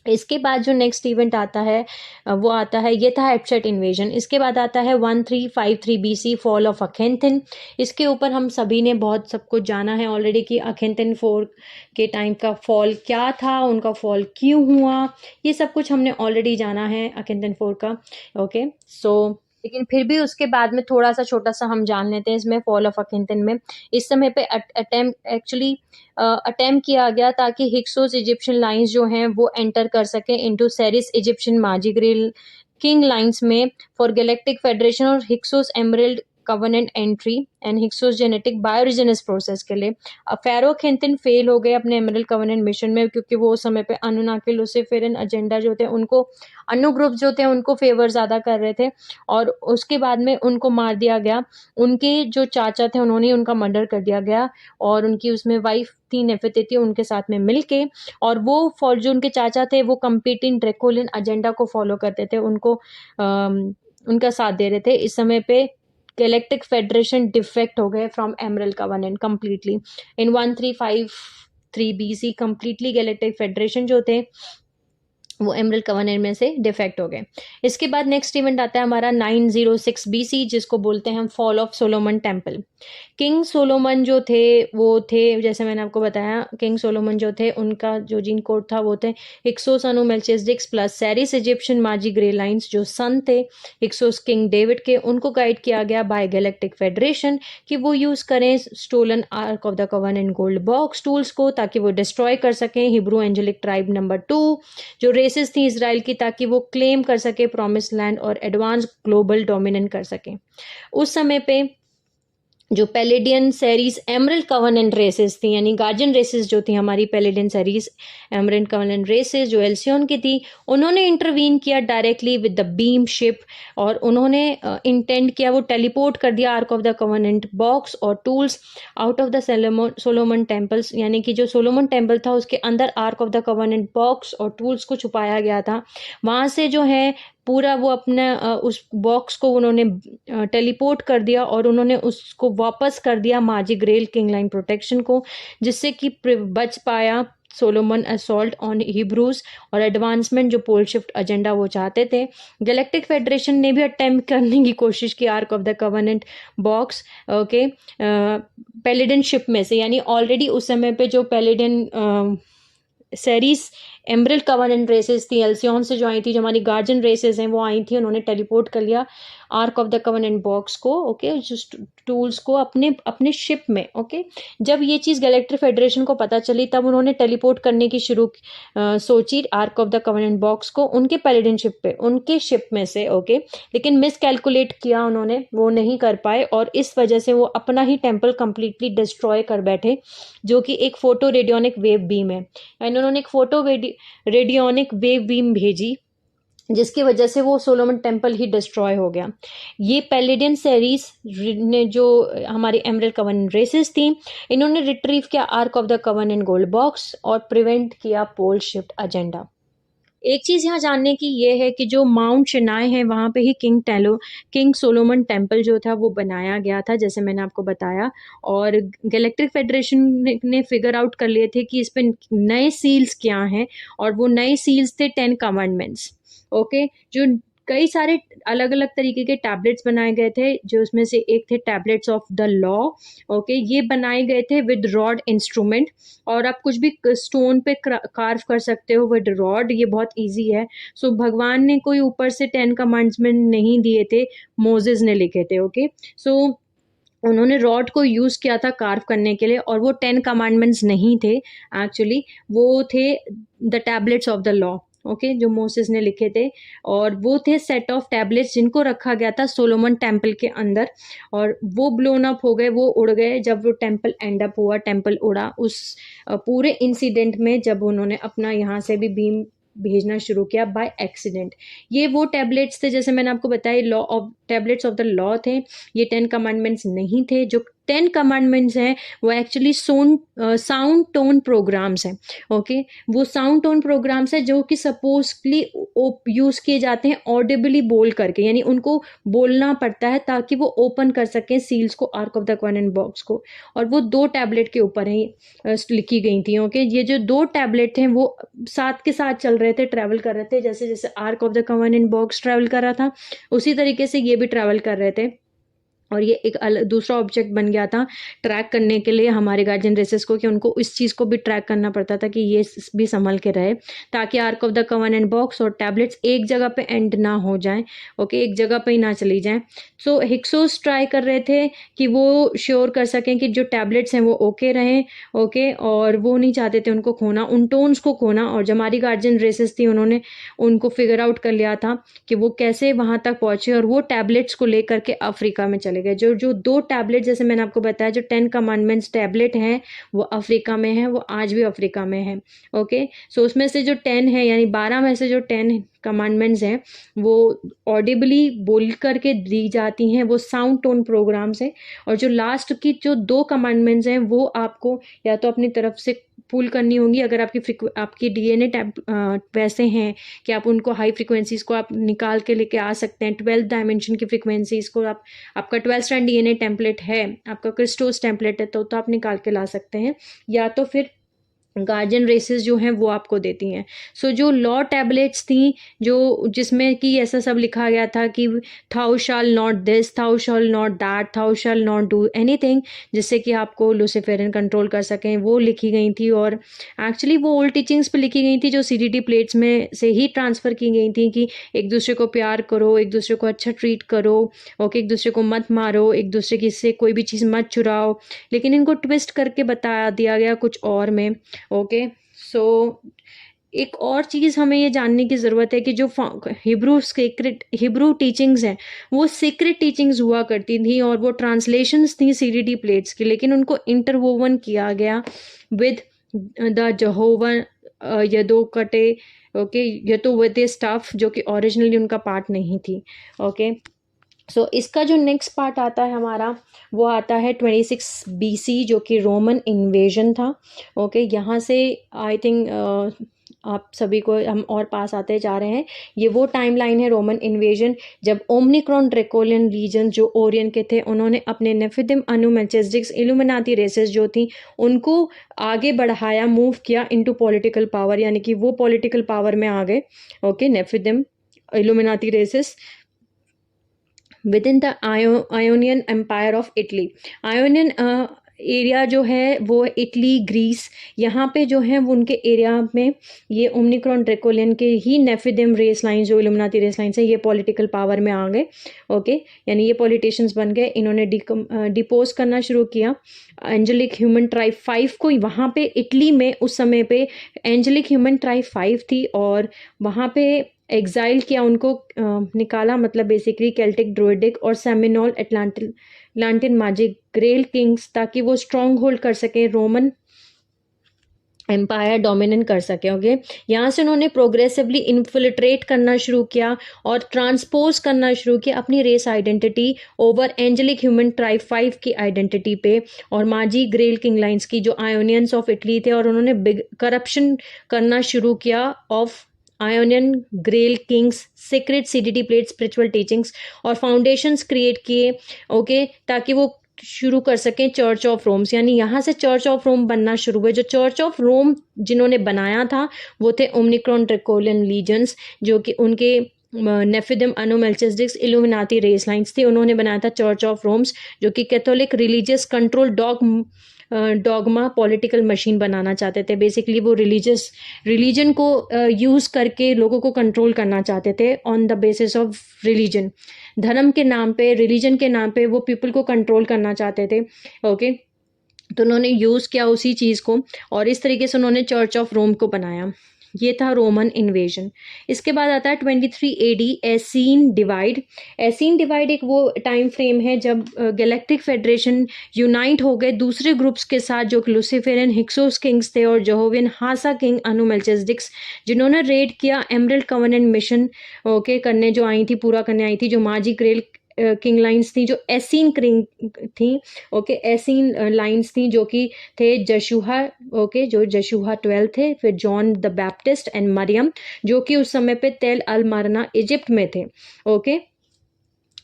इसके बाद जो नेक्स्ट इवेंट आता है वो आता है, ये था हेप्शट इन्वेजन। इसके बाद आता है 1353 BC, फॉल ऑफ अखेन्थिन। इसके ऊपर हम सभी ने बहुत सब कुछ जाना है ऑलरेडी कि अखेन्थिन 4 के टाइम का फॉल क्या था, उनका फॉल क्यों हुआ, ये सब कुछ हमने ऑलरेडी जाना है अखेन्थिन 4 का। ओके, सो लेकिन फिर भी उसके बाद में थोड़ा सा छोटा सा हम जान लेते हैं इसमें फॉल ऑफ अखेन्थिन में। इस समय पे अटेम्प्ट किया गया ताकि हिक्सोस इजिप्शियन लाइन्स जो हैं वो एंटर कर सकें into Sirian Egyptian Maji grey king lines में फॉर गैलेक्टिक फेडरेशन, और Hyksos Emerald Covenant entry and Hyksos genetic bioregenesis process के लिए। फेरोखेंथिन फेल हो गए अपने एमरल्ड कवनेंट मिशन में, क्योंकि वो उस समय पे अनुनाकिल लुसिफेरिन एजेंडा जो थे उनको, अनु ग्रुप जो थे उनको फेवर ज़्यादा कर रहे थे, और उसके बाद में उनको मार दिया गया। उनके जो चाचा थे उन्होंने उनका मर्डर कर दिया गया, और उनकी उसमें वाइफ थी नेफेतिति उनके साथ में मिलके, और वो फॉर जो उनके चाचा थे वो कंपीटिंग ड्रेकोलिन एजेंडा को फॉलो करते थे, उनको उनका साथ दे रहे थे। इस समय पे गैलेक्टिक फेडरेशन डिफेक्ट हो गए from emerald covenant completely in 1353 BC। Completely galactic federation जो थे वो एमरल्ड कवनेंट में से डिफेक्ट हो गए। इसके बाद नेक्स्ट इवेंट आता है हमारा 906 BC, जिसको बोलते हैं हम fall of Solomon temple. King Solomon जो थे वो थे, जैसे मैंने आपको बताया, किंग सोलोमन जो थे उनका जो जीन कोड था वो थे हिक्सोस अनु मेल्चिसडिक्स plus सेरिस Egyptian Maji grey lines जो सन थे हिक्सोस किंग डेविड के, उनको गाइड किया गया बाय गैलेक्टिक फेडरेशन कि वो यूज़ करें stolen ark of the covenant gold box tools को, ताकि वो डिस्ट्रॉय कर सकें हिब्रू एंजेलिक ट्राइब नंबर 2 जो रेसेस थी इसराइल की, ताकि वो क्लेम कर सके प्रॉमिस लैंड और एडवांस ग्लोबल डोमिनेंट कर सके। उस समय पे जो Palladian series Emerald Covenant races थी, यानी गार्जियन रेसेस जो थी हमारी Palladian series Emerald Covenant races जो एल्सियन की थी, उन्होंने इंटरवीन किया directly with the beam ship, और उन्होंने इंटेंड किया, वो टेलीपोर्ट कर दिया Ark of the Covenant box और tools out of the Solomon temples, यानी कि जो सोलोमन टेम्पल था उसके अंदर arc of the Covenant box और टूल्स को छुपाया गया था। वहाँ से जो है पूरा वो अपना उस बॉक्स को उन्होंने टेलीपोर्ट कर दिया, और उन्होंने उसको वापस कर दिया माजी ग्रेल किंग लाइन प्रोटेक्शन को, जिससे कि बच पाया सोलोमन असॉल्ट ऑन हिब्रूज और एडवांसमेंट जो पोल शिफ्ट एजेंडा वो चाहते थे। गैलेक्टिक फेडरेशन ने भी अटेम्प्ट करने की कोशिश की Ark of the Covenant box okay Palladian ship में से, यानी ऑलरेडी उस समय पे जो Palladian series Emerald Covenant races थी एल्सियन से जो आई थी, जो हमारी गार्जियन रेसेस हैं वो आई थी, उन्होंने टेलीपोर्ट कर लिया arc of the Covenant box को ओके जो टूल्स को अपने शिप में ओके। जब ये चीज़ गैलेक्टिक फेडरेशन को पता चली तब उन्होंने टेलीपोर्ट करने की सोची Ark of the Covenant box को उनके पैलेडियन शिप पे, उनके शिप में से ओके, लेकिन मिस कैलकुलेट किया उन्होंने, वो नहीं कर पाए, और इस वजह से वो अपना ही टेम्पल कंप्लीटली डिस्ट्रॉय कर बैठे, जो कि एक फोटो रेडियोनिक वेव बीम है, यानी उन्होंने एक फोटो रेडियोनिक वेव बीम भेजी, जिसकी वजह से वो सोलोमन टेम्पल ही डिस्ट्रॉय हो गया। ये पैलेडियन सेरीज ने जो हमारी एमरल्ड कवनेंट रेसेस थी, इन्होंने रिट्रीव किया arc of the covenant gold box और प्रिवेंट किया पोल शिफ्ट एजेंडा। एक चीज़ यहाँ जानने की ये है कि जो माउंट शिनाई है वहाँ पे ही किंग सोलोमन टेम्पल जो था वो बनाया गया था, जैसे मैंने आपको बताया, और गैलेक्टिक फेडरेशन ने फिगर आउट कर लिए थे कि इस पे नए सील्स क्या हैं, और वो नए सील्स थे 10 कमांडमेंट्स ओके, जो कई सारे अलग अलग तरीके के टैबलेट्स बनाए गए थे, जो उसमें से एक थे tablets of the law okay. ये बनाए गए थे विद रॉड इंस्ट्रूमेंट, और आप कुछ भी स्टोन पे कार्व कर सकते हो विद रॉड, ये बहुत इजी है। सो भगवान ने कोई ऊपर से 10 कमांड्समेंट नहीं दिए थे, मोजेस ने लिखे थे ओके। सो उन्होंने रॉड को यूज़ किया था कार्व करने के लिए, और वो 10 कमांडमेंट्स नहीं थे एक्चुअली, वो थे the tablets of the law okay जो मोसेस ने लिखे थे, और वो थे सेट ऑफ टैबलेट्स जिनको रखा गया था सोलोमन टेम्पल के अंदर, और वो ब्लोन अप हो गए, वो उड़ गए जब वो टेम्पल एंड अप हुआ, टेम्पल उड़ा उस पूरे इंसिडेंट में, जब उन्होंने अपना यहाँ से भी बीम भेजना शुरू किया बाय एक्सीडेंट। ये वो टैबलेट्स थे, जैसे मैंने आपको बताया, law of tablets of the law थे, ये 10 कमांडमेंट्स नहीं थे। जो 10 कमांडमेंट्स हैं वो एक्चुअली साउंड टोन प्रोग्राम्स हैं ओके। वो साउंड टोन प्रोग्राम्स हैं जो कि सपोजली यूज़ किए जाते हैं ऑडिबली बोल करके, यानी उनको बोलना पड़ता है ताकि वो ओपन कर सकें सील्स को, arc of the Covenant box को, और वो 2 टैबलेट के ऊपर ही लिखी गई थी ओके। ये जो 2 टैबलेट थे वो साथ के साथ चल रहे थे, ट्रैवल कर रहे थे, जैसे जैसे arc of the Covenant box travel कर रहा था उसी तरीके से ये भी ट्रैवल कर रहे थे, और ये एक दूसरा ऑब्जेक्ट बन गया था ट्रैक करने के लिए हमारे गार्जियन रेसेस को, कि उनको इस चीज़ को भी ट्रैक करना पड़ता था कि ये भी संभल के रहे, ताकि arc of the Covenant box और टैबलेट्स एक जगह पे एंड ना हो जाएं ओके, एक जगह पे ही ना चली जाएं। सो हिक्सोस ट्राई कर रहे थे कि वो श्योर कर सकें कि जो टैबलेट्स हैं वो ओके रहें ओके, और वो नहीं चाहते थे उनको खोना, उन टोन्स को खोना, और जो हमारी गार्जियन रेसेस थी उन्होंने उनको फिगर आउट कर लिया था कि वो कैसे वहाँ तक पहुँचे, और वो टैबलेट्स को लेकर के अफ्रीका में चले चले गए। जो जो 2 टैबलेट जैसे मैंने आपको बताया, जो 10 कमांडमेंट्स टैबलेट हैं वो अफ्रीका में है, वो आज भी अफ्रीका में है। ओके, सो उसमें से जो 10 है, यानी 12 में से जो 10 कमांडमेंट्स हैं वो ऑडिबली बोल करके दी जाती हैं, वो साउंड टोन प्रोग्राम्स हैं। और जो लास्ट की जो 2 कमांडमेंट्स हैं वो आपको या तो अपनी तरफ से पुल करनी होंगी, अगर आपकी डीएनए टैब वैसे हैं कि आप उनको हाई फ्रिक्वेंसीज को आप निकाल के लेके आ सकते हैं। 12 डायमेंशन की फ्रिक्वेंसीज को आपका 12 स्ट्रैंड डीएनए टेम्पलेट है, आपका क्रिस्टोस टेम्पलेट है, तो आप निकाल के ला सकते हैं, या तो फिर गार्जियन रेसेस जो हैं वो आपको देती हैं। सो जो लॉ टैबलेट्स थी, जो जिसमें कि ऐसा सब लिखा गया था कि thou shalt not this, thou shalt not that, thou shalt not do anything, जिससे कि आपको लूसीफेरन कंट्रोल कर सकें, वो लिखी गई थी। और एक्चुअली वो ओल्ड टीचिंग्स पे लिखी गई थी जो सीडीटी प्लेट्स में से ही ट्रांसफ़र की गई थी, कि एक दूसरे को प्यार करो, एक दूसरे को अच्छा ट्रीट करो, ओके, एक दूसरे को मत मारो, एक दूसरे की से कोई भी चीज़ मत चुराओ। लेकिन इनको ट्विस्ट करके बता दिया गया कुछ और में। ओके, सो एक और चीज़ हमें ये जानने की ज़रूरत है कि जो हिब्रू टीचिंग्स हैं वो सीक्रेट टीचिंग्स हुआ करती थी, और वो ट्रांसलेशंस थी सीडीटी प्लेट्स की, लेकिन उनको इंटरवोवन किया गया विद द जहोवा यदोकटे, ओके, यतोवते स्टाफ, जो कि ओरिजिनली उनका पार्ट नहीं थी। ओके, सो इसका जो नेक्स्ट पार्ट आता है हमारा, वो आता है 26 BC, जो कि रोमन इन्वेजन था। ओके, यहाँ से आई थिंक आप सभी को हम और पास आते जा रहे हैं। ये वो टाइम लाइन है रोमन इन्वेजन, जब ओमनिक्रॉन ड्रेकोलियन लीजन जो ओरियन के थे, उन्होंने अपने नेफिदिम, अनु, मेल्चिसेडेक, इल्यूमिनाती रेसेस जो थी उनको आगे बढ़ाया, मूव किया इनटू पॉलिटिकल पावर, यानी कि वो पॉलिटिकल पावर में आ गए। Okay, Nephedim, Illuminati races within the Ionian Empire of Italy. Ionian area जो है वो इटली, ग्रीस, यहाँ पे जो है वो उनके एरिया में ये ओमनिक्रॉन ड्रेकोलियन के ही नेफिदिम रेस लाइन, जो इल्यूमिनाती रेस लाइन है, ये पॉलिटिकल पावर में आ गए। ओके, यानी ये पॉलिटिशियंस बन गए। इन्होंने डिपोज करना शुरू किया एंजेलिक ह्यूमन ट्राइब 5 को। वहाँ पे इटली में उस समय पे एंजेलिक ह्यूमन ट्राइब 5 थी, और वहाँ पे एग्जाइल किया उनको, निकाला, मतलब बेसिकली केल्टिक, ड्रोइडिक और सेमिनोल अटलांटिन मैजिक ग्रेल किंग्स, ताकि वो स्ट्रॉन्ग होल्ड कर सके, रोमन एम्पायर डोमिनेट कर सके। ओके, यहाँ से उन्होंने प्रोग्रेसिवली इन्फिल्ट्रेट करना शुरू किया और ट्रांसपोज करना शुरू किया अपनी race identity over angelic human tribe 5 की आइडेंटिटी पे, और माजी ग्रेल किंग लाइन्स की, जो आयोनियंस ऑफ इटली थे, और उन्होंने करप्शन करना शुरू किया of aeonian grail kings secret CDT plate spiritual teachings, और फाउंडेशंस क्रिएट किए। ओके, ताकि वो शुरू कर सकें चर्च ऑफ रोम्स, यानी यहाँ से चर्च ऑफ रोम बनना शुरू हुए। जो चर्च ऑफ रोम जिन्होंने बनाया था वो थे ओमनिक्रॉन ड्रेकोलियन लीजन्स, जो कि उनके Nephedim, Anu, Melchizedek, Illuminati race lines थी। उन्होंने बनाया था चर्च ऑफ रोम्स, जो कि Catholic religious control dogma political machine बनाना चाहते थे। बेसिकली वो रिलीजन को यूज़ करके लोगों को कंट्रोल करना चाहते थे on the basis of religion, धर्म के नाम पे, रिलीजन के नाम पे वो पीपल को कंट्रोल करना चाहते थे। ओके, तो उन्होंने यूज़ किया उसी चीज़ को, और इस तरीके से उन्होंने चर्च ऑफ रोम को बनाया। ये था रोमन इन्वेजन। इसके बाद आता है 23 AD एसीन डिवाइड। एसीन डिवाइड एक वो टाइम फ्रेम है जब गैलेक्टिक फेडरेशन यूनाइट हो गए दूसरे ग्रुप्स के साथ, जो लूसीफेरियन हिक्सोस किंग्स थे और जेहोवियन हासा किंग अनु मेल्चिसेडेक, जिन्होंने रेड किया एमरल्ड कवेनेंट मिशन ओके करने जो आई थी, पूरा करने आई थी, जो माजी ग्रेल किंग लाइन्स थी, जो एसीन किंग थी। ओके, एसीन लाइन्स थी, जो कि थे जशुहा, ओके, जो जशुहा 12 थे, फिर जॉन द बैप्टिस्ट एंड मरियम, जो कि उस समय पे तेल अल मरना इजिप्ट में थे। ओके,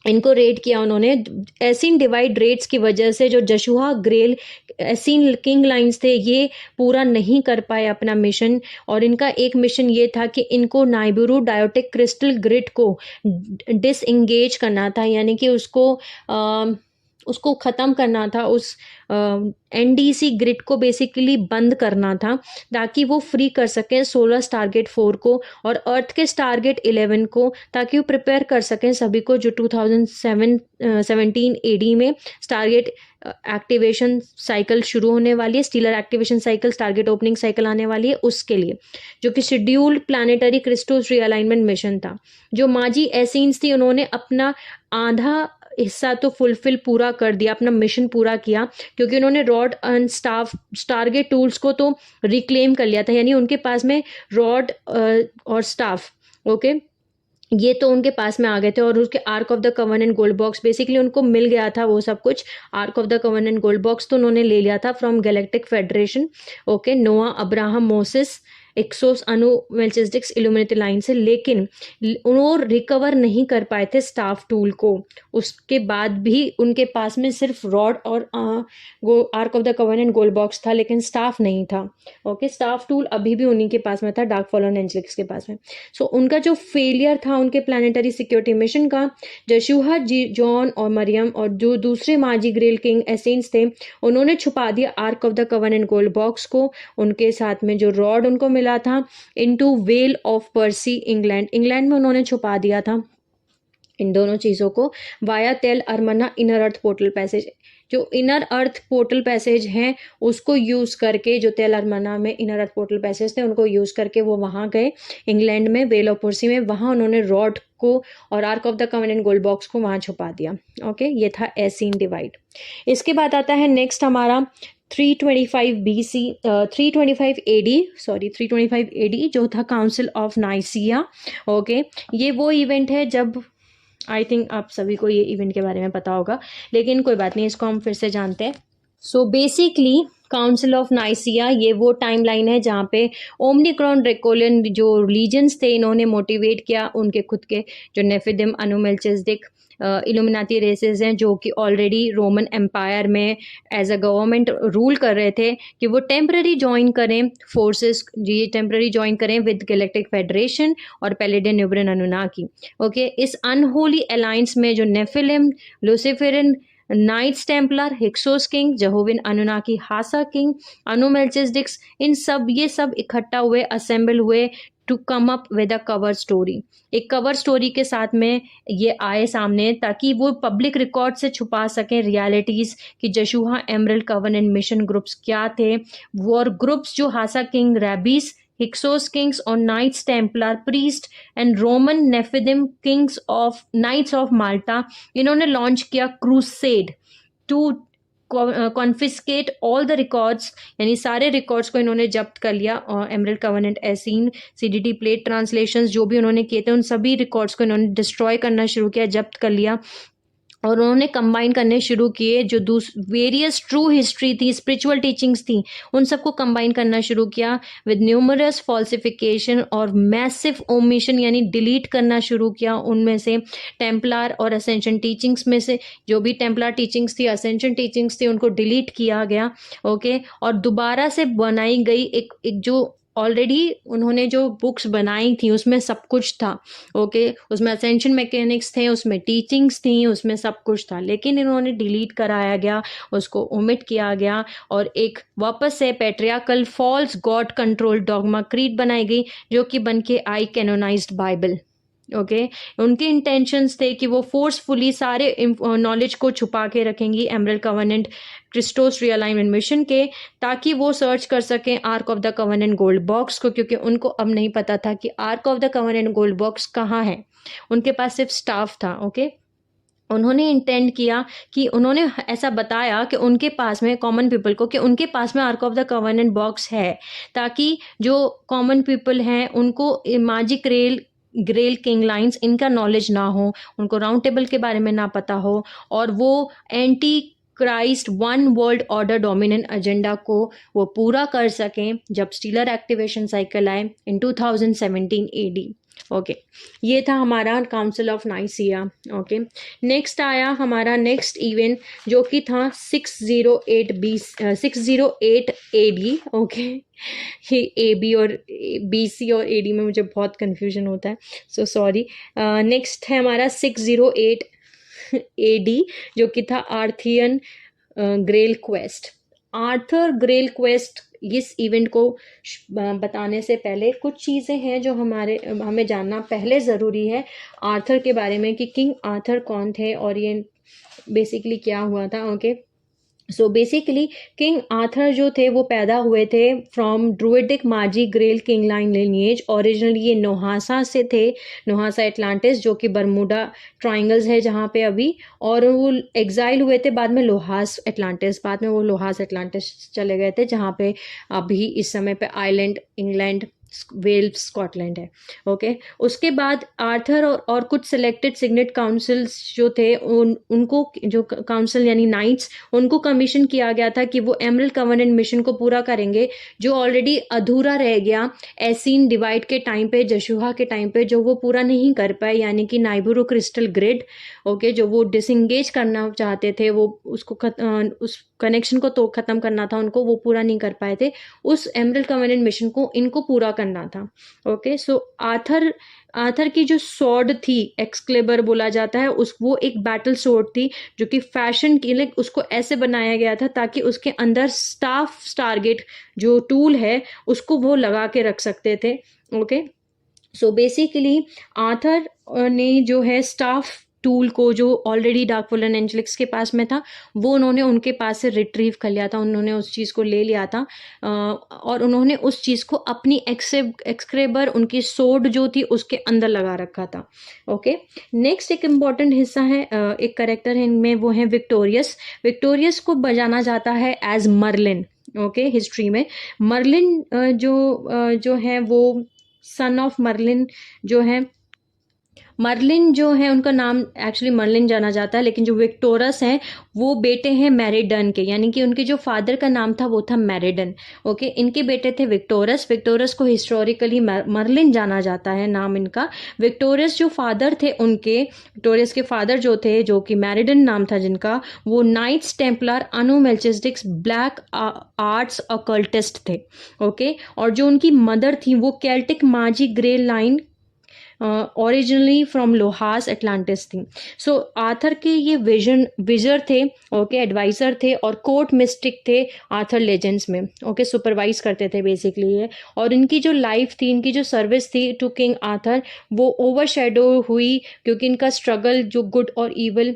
इनको रेड किया उन्होंने। एसीन डिवाइड रेड्स की वजह से जो जशुहा ग्रेल एसीन किंग लाइन्स थे, ये पूरा नहीं कर पाए अपना मिशन, और इनका एक मिशन ये था कि इनको नाइबुरु डायोटिक क्रिस्टल ग्रिड को डिसएंगेज करना था, यानी कि उसको ख़त्म करना था, उस एनडीसी ग्रिड को बेसिकली बंद करना था, ताकि वो फ्री कर सकें सोलर स्टारगेट 4 को और अर्थ के स्टारगेट 11 को, ताकि वो प्रिपेयर कर सकें सभी को, जो 2017 AD में स्टारगेट एक्टिवेशन साइकिल शुरू होने वाली है, stealer activation cycle, Stargate opening cycle आने वाली है, उसके लिए, जो कि शेड्यूल्ड प्लानिटरी क्रिस्टोस रिअलाइनमेंट मिशन था। जो माजी एसीन्स थी, उन्होंने अपना आधा हिस्सा तो फुलफिल पूरा कर दिया, अपना मिशन पूरा किया, क्योंकि उन्होंने रॉड एंड स्टारगेट टूल्स को तो रिक्लेम कर लिया था, यानी उनके पास में रॉड और स्टाफ, ओके, ये तो उनके पास में आ गए थे। और उसके arc of the covenant gold box basically उनको मिल गया था वो सब कुछ। Arc of the covenant gold box तो उन्होंने ले लिया था फ्रॉम गैलेक्टिक फेडरेशन, ओके, नोआ, अब्राहम, मोसेस, एक्सोस, अनु, मेल्चिसडिक्स, इल्यूमिनेटी लाइन से, लेकिन वो रिकवर नहीं कर पाए थे स्टाफ टूल को। उसके बाद भी उनके पास में सिर्फ रॉड और arc of the covenant gold box था, लेकिन स्टाफ नहीं था, ओके। स्टाफ टूल अभी भी उन्हीं के पास में था, डार्क फॉलन एंजेलिक्स के पास में। सो उनका जो फेलियर था उनके प्लानिटरी सिक्योरिटी मिशन का, जशुआ, जॉन और मरियम और जो दूसरे माजी ग्रेल किंग एसेंस थे, उन्होंने छुपा दिया Ark of the covenant gold box को, उनके साथ में जो रॉड उनको मिला था, into well of pursed, England में उन्होंने छुपा दिया था इन दोनों चीजों को, वाया तेल अरमना इनर अर्थ पोर्टल पैसेज। जो इनर अर्थ पोर्टल पैसेज हैं उसको यूज करके, जो तेल अरमना में इनर अर्थ पोर्टल पैसेज थे उनको यूज करके वो वहां गए इंग्लैंड में, वेल ऑफ पर्सी में, वहां उन्होंने रॉड को और arc of the covenant gold box को वहां छुपा दिया, ओके। ये था एसीन डिवाइड। इसके बाद आता है नेक्स्ट हमारा 325 BC, 325 AD, सॉरी 325 AD, जो था काउंसिल ऑफ नाइसिया, ओके। ये वो इवेंट है जब, आई थिंक आप सभी को ये इवेंट के बारे में पता होगा, लेकिन कोई बात नहीं, इसको हम फिर से जानते हैं। So basically council of Nicaea ये वो टाइमलाइन है जहाँ पे ओमनिक्रॉन ड्रेकोलियन जो रिलीजन्स थे, इन्होंने मोटिवेट किया उनके खुद के जो नेफिदिम, अनु, मेल्चिसडिक, इल्यूमिनाती रेसेस हैं जो कि ऑलरेडी रोमन एम्पायर में एज अ गवर्नमेंट रूल कर रहे थे, कि वो टेम्पररी ज्वाइन करें फोर्सेस, ये टेम्पररी ज्वाइन करें विद गैलेक्टिक फेडरेशन और पैलेडियन, न्यूब्रन, अनुनाकी, ओके। इस अनहोली अलायंस में जो Nephilim, Luciferian, Knights Templar, Hyksos king, Jehovian, Anunnaki, Hasa king, अनु, मेल्चिसडिक्स, इन सब ये सब इकट्ठा हुए, असेंबल हुए to come up with a cover story. एक कवर स्टोरी के साथ में ये आए सामने, ताकि वो पब्लिक रिकॉर्ड से छुपा सकें रियलिटीज कि Joshua Emerald Covenant mission groups क्या थे। वो और ग्रुप्स जो Hasa king, rabbis, Hyksos kings और Knights Templar priest and Roman Nephedim kings of Knights of Malta, इन्होंने लॉन्च किया crusade to confiscate all the records, यानी सारे रिकॉर्ड्स को इन्होंने जब्त कर लिया। और Emerald Covenant Essene, CDT plate translations जो भी उन्होंने किए थे उन सभी रिकॉर्ड्स को इन्होंने डिस्ट्रॉय करना शुरू किया, जब्त कर लिया, और उन्होंने कंबाइन करने शुरू किए जो वेरियस ट्रू हिस्ट्री थी, स्पिरिचुअल टीचिंग्स थी, उन सबको कंबाइन करना शुरू किया विद न्यूमरस फॉल्सिफिकेशन और मैसिव ओमिशन, यानी डिलीट करना शुरू किया उनमें से टेम्पलर और असेंशन टीचिंग्स में से, जो भी टेम्पलर टीचिंग्स थी, असेंशन टीचिंग्स थी, उनको डिलीट किया गया, ओके। और दोबारा से बनाई गई एक जो ऑलरेडी उन्होंने जो बुक्स बनाई थी उसमें सब कुछ था, ओके। उसमें असेंशन मैकेनिक्स थे, उसमें टीचिंग्स थी, उसमें सब कुछ था, लेकिन इन्होंने डिलीट कराया गया, उसको ओमिट किया गया, और एक वापस से patriarchal false god control dogma creed बनाई गई, जो कि बन के आई कैनोनाइज्ड बाइबल, ओके। उनके इंटेंशंस थे कि वो फोर्सफुली सारे नॉलेज को छुपा के रखेंगी एमरल्ड कवर्नेंट क्रिस्टोस रियलाइनमेंट मिशन के, ताकि वो सर्च कर सकें arc of the covenant gold box को, क्योंकि उनको अब नहीं पता था कि arc of the covenant gold box कहाँ है, उनके पास सिर्फ स्टाफ था, ओके। उन्होंने इंटेंड किया कि उन्होंने ऐसा बताया कि उनके पास में, कॉमन पीपल को, कि उनके पास में arc of the covenant box है, ताकि जो कॉमन पीपल हैं उनको मैजिक ग्रेल किंग लाइन्स इनका नॉलेज ना हो, उनको राउंड टेबल के बारे में ना पता हो, और वो anti Christ one world order dominant agenda को वो पूरा कर सकें जब स्टीलर एक्टिवेशन साइकिल आए इन 2017 AD, ओके। ये था हमारा council of Nicaea, okay. Next आया हमारा नेक्स्ट इवेंट जो कि था 608 AD, ओके। ये AB और BC और AD में मुझे बहुत कंफ्यूजन होता है, सो सॉरी। नेक्स्ट है हमारा 608 AD जो कि था Arthurian grail quest. Arthur grail quest, इस इवेंट को बताने से पहले कुछ चीज़ें हैं जो हमें जानना पहले ज़रूरी है आर्थर के बारे में, कि किंग आर्थर कौन थे और ये बेसिकली क्या हुआ था, okay. So basically King Arthur जो थे वो पैदा हुए थे from druidic magi grail king line lineage. Originally ये नोहासा से थे, नोहासा एटलांटिस, जो कि बरमुडा ट्राइंगल्स है जहाँ पे अभी, और वो एग्जाइल हुए थे बाद में लोहास एटलांटिस, बाद में वो लोहास एटलांटिस चले गए थे जहाँ पे अभी इस समय पे आइलैंड इंग्लैंड वेल्स स्कॉटलैंड है। ओके, उसके बाद आर्थर और कुछ सिलेक्टेड सिग्नेट काउंसिल्स जो थे उनको जो काउंसिल यानी नाइट्स, उनको कमीशन किया गया था कि वो एमरल्ड कवेनेंट मिशन को पूरा करेंगे जो ऑलरेडी अधूरा रह गया एसीन डिवाइड के टाइम पे, जशुहा के टाइम पे, जो वो पूरा नहीं कर पाए, यानी कि नाइबुरो क्रिस्टल ग्रिड। ओके, जो वो डिसंगेज करना चाहते थे, वो उसको उस कनेक्शन को तो खत्म करना था उनको, वो पूरा नहीं कर पाए थे। उस एमरल्ड कवेनेंट मिशन को इनको पूरा करना था। ओके, सो आर्थर की जो स्वॉर्ड थी, एक्सक्लेबर बोला जाता है, उस वो एक बैटल स्वॉर्ड थी जो कि फैशन के लिए उसको ऐसे बनाया गया था ताकि उसके अंदर स्टाफ स्टारगेट जो टूल है उसको वो लगा के रख सकते थे। ओके, सो बेसिकली आर्थर ने जो है स्टाफ टूल को, जो ऑलरेडी डार्कफुलन एंजेलिक्स के पास में था, वो उन्होंने उनके पास से रिट्रीव कर लिया था, उन्होंने उस चीज़ को ले लिया था, और उन्होंने उस चीज़ को अपनी एक्सक्रेबर, उनकी सोड जो थी उसके अंदर लगा रखा था। ओके, नेक्स्ट एक इम्पॉर्टेंट हिस्सा है, एक करेक्टर है इनमें, वो है विक्टोरियस। विक्टोरियस को बजाना जाता है एज मर्लिन। ओके, हिस्ट्री में मर्लिन जो है वो सन ऑफ मर्लिन जो है, मर्लिन जो है उनका नाम एक्चुअली मर्लिन जाना जाता है, लेकिन जो विक्टोरस हैं वो बेटे हैं मैरिडन के, यानी कि उनके जो फादर का नाम था वो था मैरिडन। ओके, इनके बेटे थे विक्टोरस। विक्टोरस को हिस्टोरिकली मर्लिन जाना जाता है, नाम इनका। विक्टोरियस जो फादर थे उनके, विक्टोरियस के फादर जो थे, जो कि मैरिडन नाम था जिनका, वो Knights Templar Anu Melchizedeks black arts occultist थे। ओके, और जो उनकी मदर थी वो Celtic Maji grey line originally from Lohas Atlantis थी। सो आर्थर के ये विजर थे, ओके, एडवाइजर थे और कोर्ट मिस्टिक थे आर्थर लेजेंड्स में। ओके, सुपरवाइज करते थे बेसिकली ये, और इनकी जो लाइफ थी, इनकी जो सर्विस थी टू किंग आर्थर, वो ओवरशैडो हुई क्योंकि इनका स्ट्रगल, जो गुड और ईवल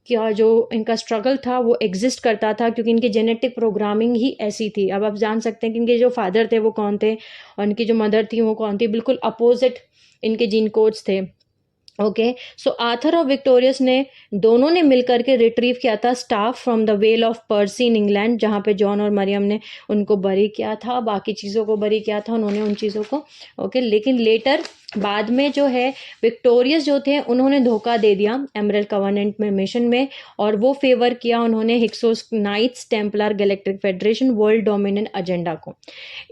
क्या जो इनका स्ट्रगल था वो एग्जिस्ट करता था, क्योंकि इनकी जेनेटिक प्रोग्रामिंग ही ऐसी थी। अब आप जान सकते हैं कि इनके जो फादर थे वो कौन थे और इनकी जो मदर थी वो कौन थी, बिल्कुल अपोजिट इनके जीन कोड्स थे। ओके, सो आर्थर और विक्टोरियस ने दोनों ने मिलकर के रिट्रीव किया था staff from the well of pursed in England, जहाँ पे जॉन और मरियम ने उनको बरी किया था, बाकी चीज़ों को बरी किया था उन्होंने उन चीज़ों को। ओके, लेकिन लेटर बाद में जो है विक्टोरियस जो थे उन्होंने धोखा दे दिया एमरल्ड कवेनेंट में मिशन में, और वो फेवर किया उन्होंने Hyksos Knights Templar galactic federation world dominant agenda को।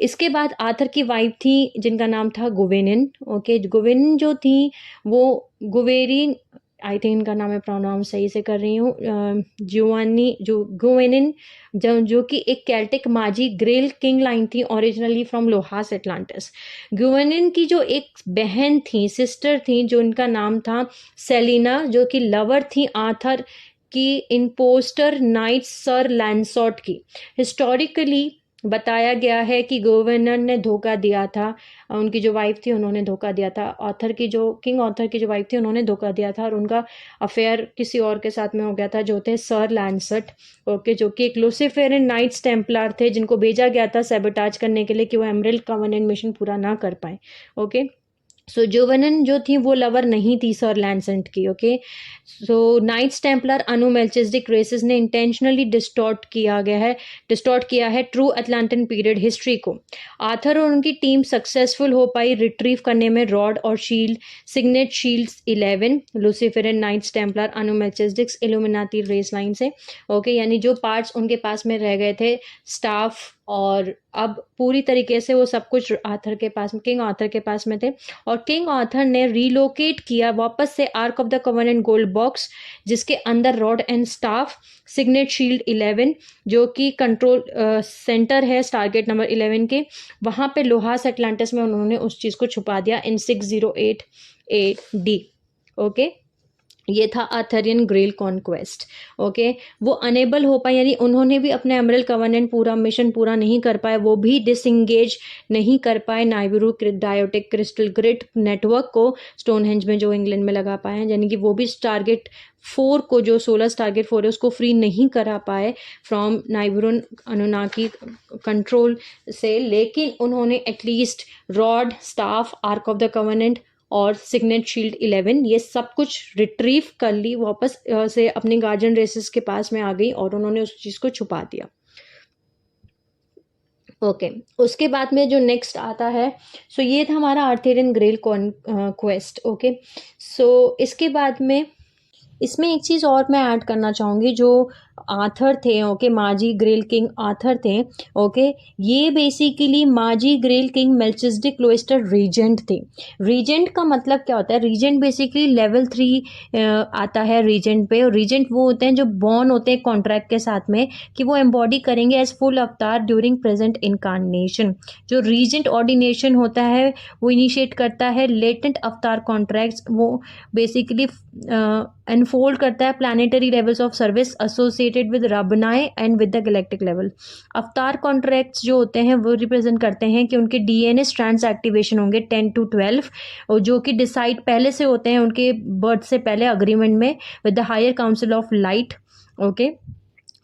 इसके बाद आर्थर की वाइफ थी जिनका नाम था गुवेनिन। ओके, गुवेनिन जो थी वो गुवेरिन, आई थिंक इनका नाम मैं प्रोनाउंस सही से कर रही हूँ, जुआनी जो गुवेनिन, जो कि एक केल्टिक माजी ग्रेल किंग लाइन थी ओरिजिनली फ्रॉम लोहास एटलांटिस। गुवेनिन की जो एक बहन थी, सिस्टर थी, जो इनका नाम था सेलिना, जो कि लवर थी आर्थर की इम्पोस्टर नाइट सर लैंसॉट की। हिस्टोरिकली बताया गया है कि गवर्नर ने धोखा दिया था, उनकी जो वाइफ थी उन्होंने धोखा दिया था, ऑथर की जो किंग ऑथर की जो वाइफ थी उन्होंने धोखा दिया था, और उनका अफेयर किसी और के साथ में हो गया था जो थे सर लैंसट। ओके, जो कि एक लूसीफेरियन नाइट्स टेम्पलर थे जिनको भेजा गया था सैबोटाज करने के लिए कि वो एमरल्ड कवेनेंट मिशन पूरा ना कर पाए। ओके, सो जोवेनन जो थी वो लवर नहीं थी सर लैंसेंट की। ओके, सो नाइट्स टेम्पलर अनु मेल्चिसडिक रेसेस ने इंटेंशनली डिस्टॉर्ट किया है ट्रू अटलांटिन पीरियड हिस्ट्री को। आर्थर और उनकी टीम सक्सेसफुल हो पाई रिट्रीव करने में रॉड और shield, signet shields 11 Luciferian Knights Templar Anu Melchizedeks Illuminati race line से। ओके, यानी जो पार्ट्स उनके पास में रह गए थे, स्टाफ, और अब पूरी तरीके से वो सब कुछ आर्थर के पास, किंग आर्थर के पास में थे, और किंग आर्थर ने रीलोकेट किया वापस से ark of the covenant gold box, जिसके अंदर rod and staff, signet shield 11 जो कि कंट्रोल सेंटर है स्टारगेट नंबर 11 के, वहां पे लोहास एटलांटिस में उन्होंने उस चीज को छुपा दिया इन 608 AD। ओके, ये था आर्थरियन ग्रेल कॉन्क्वेस्ट। ओके, वो अनेबल हो पाए, यानी उन्होंने भी अपने एमरल्ड कवेनेंट पूरा मिशन पूरा नहीं कर पाए, वो भी डिसंगेज नहीं कर पाए नाइबिरू डायोटिक क्रिस्टल ग्रिड नेटवर्क को स्टोनहेंज में जो इंग्लैंड में लगा पाए हैं, यानी कि वो भी टारगेट 4 को, जो सोलस टारगेट 4 है, उसको फ्री नहीं करा पाए फ्रॉम नाइबिरू अनुनाकी कंट्रोल से। लेकिन उन्होंने at least rod, staff, arc of the covenant और सिग्नेट शील्ड 11 ये सब कुछ रिट्रीव कर ली, वापस से अपने गार्जियन रेसेस के पास में आ गई और उन्होंने उस चीज़ को छुपा दिया। ओके, उसके बाद में जो नेक्स्ट आता है, सो ये था हमारा आर्थरियन ग्रेल क्वेस्ट। ओके, सो इसके बाद में इसमें एक चीज़ और मैं ऐड करना चाहूँगी, जो आर्थर थे, ओके, माजी ग्रेल किंग आर्थर थे, ओके, ये बेसिकली माजी ग्रेल किंग मेल्चिसडिक क्लोइस्टर रीजेंट थे। रीजेंट का मतलब क्या होता है? रीजेंट बेसिकली लेवल 3 आता है रीजेंट पे, और रीजेंट वो होते हैं जो बॉर्न होते हैं कॉन्ट्रैक्ट के साथ में कि वो एम्बॉडी करेंगे एज फुल अवतार ड्यूरिंग प्रेजेंट इनकारनेशन। जो रीजेंट ऑर्डिनेशन होता है वो इनिशिएट करता है लेटेंट अवतार कॉन्ट्रैक्ट्स, वो बेसिकली एनफोल्ड करता है planetary levels of service associated with रबनाई and with the galactic level. अवतार कॉन्ट्रैक्ट्स जो होते हैं वो रिप्रेजेंट करते हैं कि उनके डीएनए स्ट्रैंड्स एक्टिवेशन होंगे 10 to 12, और जो कि डिसाइड पहले से होते हैं उनके बर्थ से पहले अग्रीमेंट में with the higher council of light. Okay,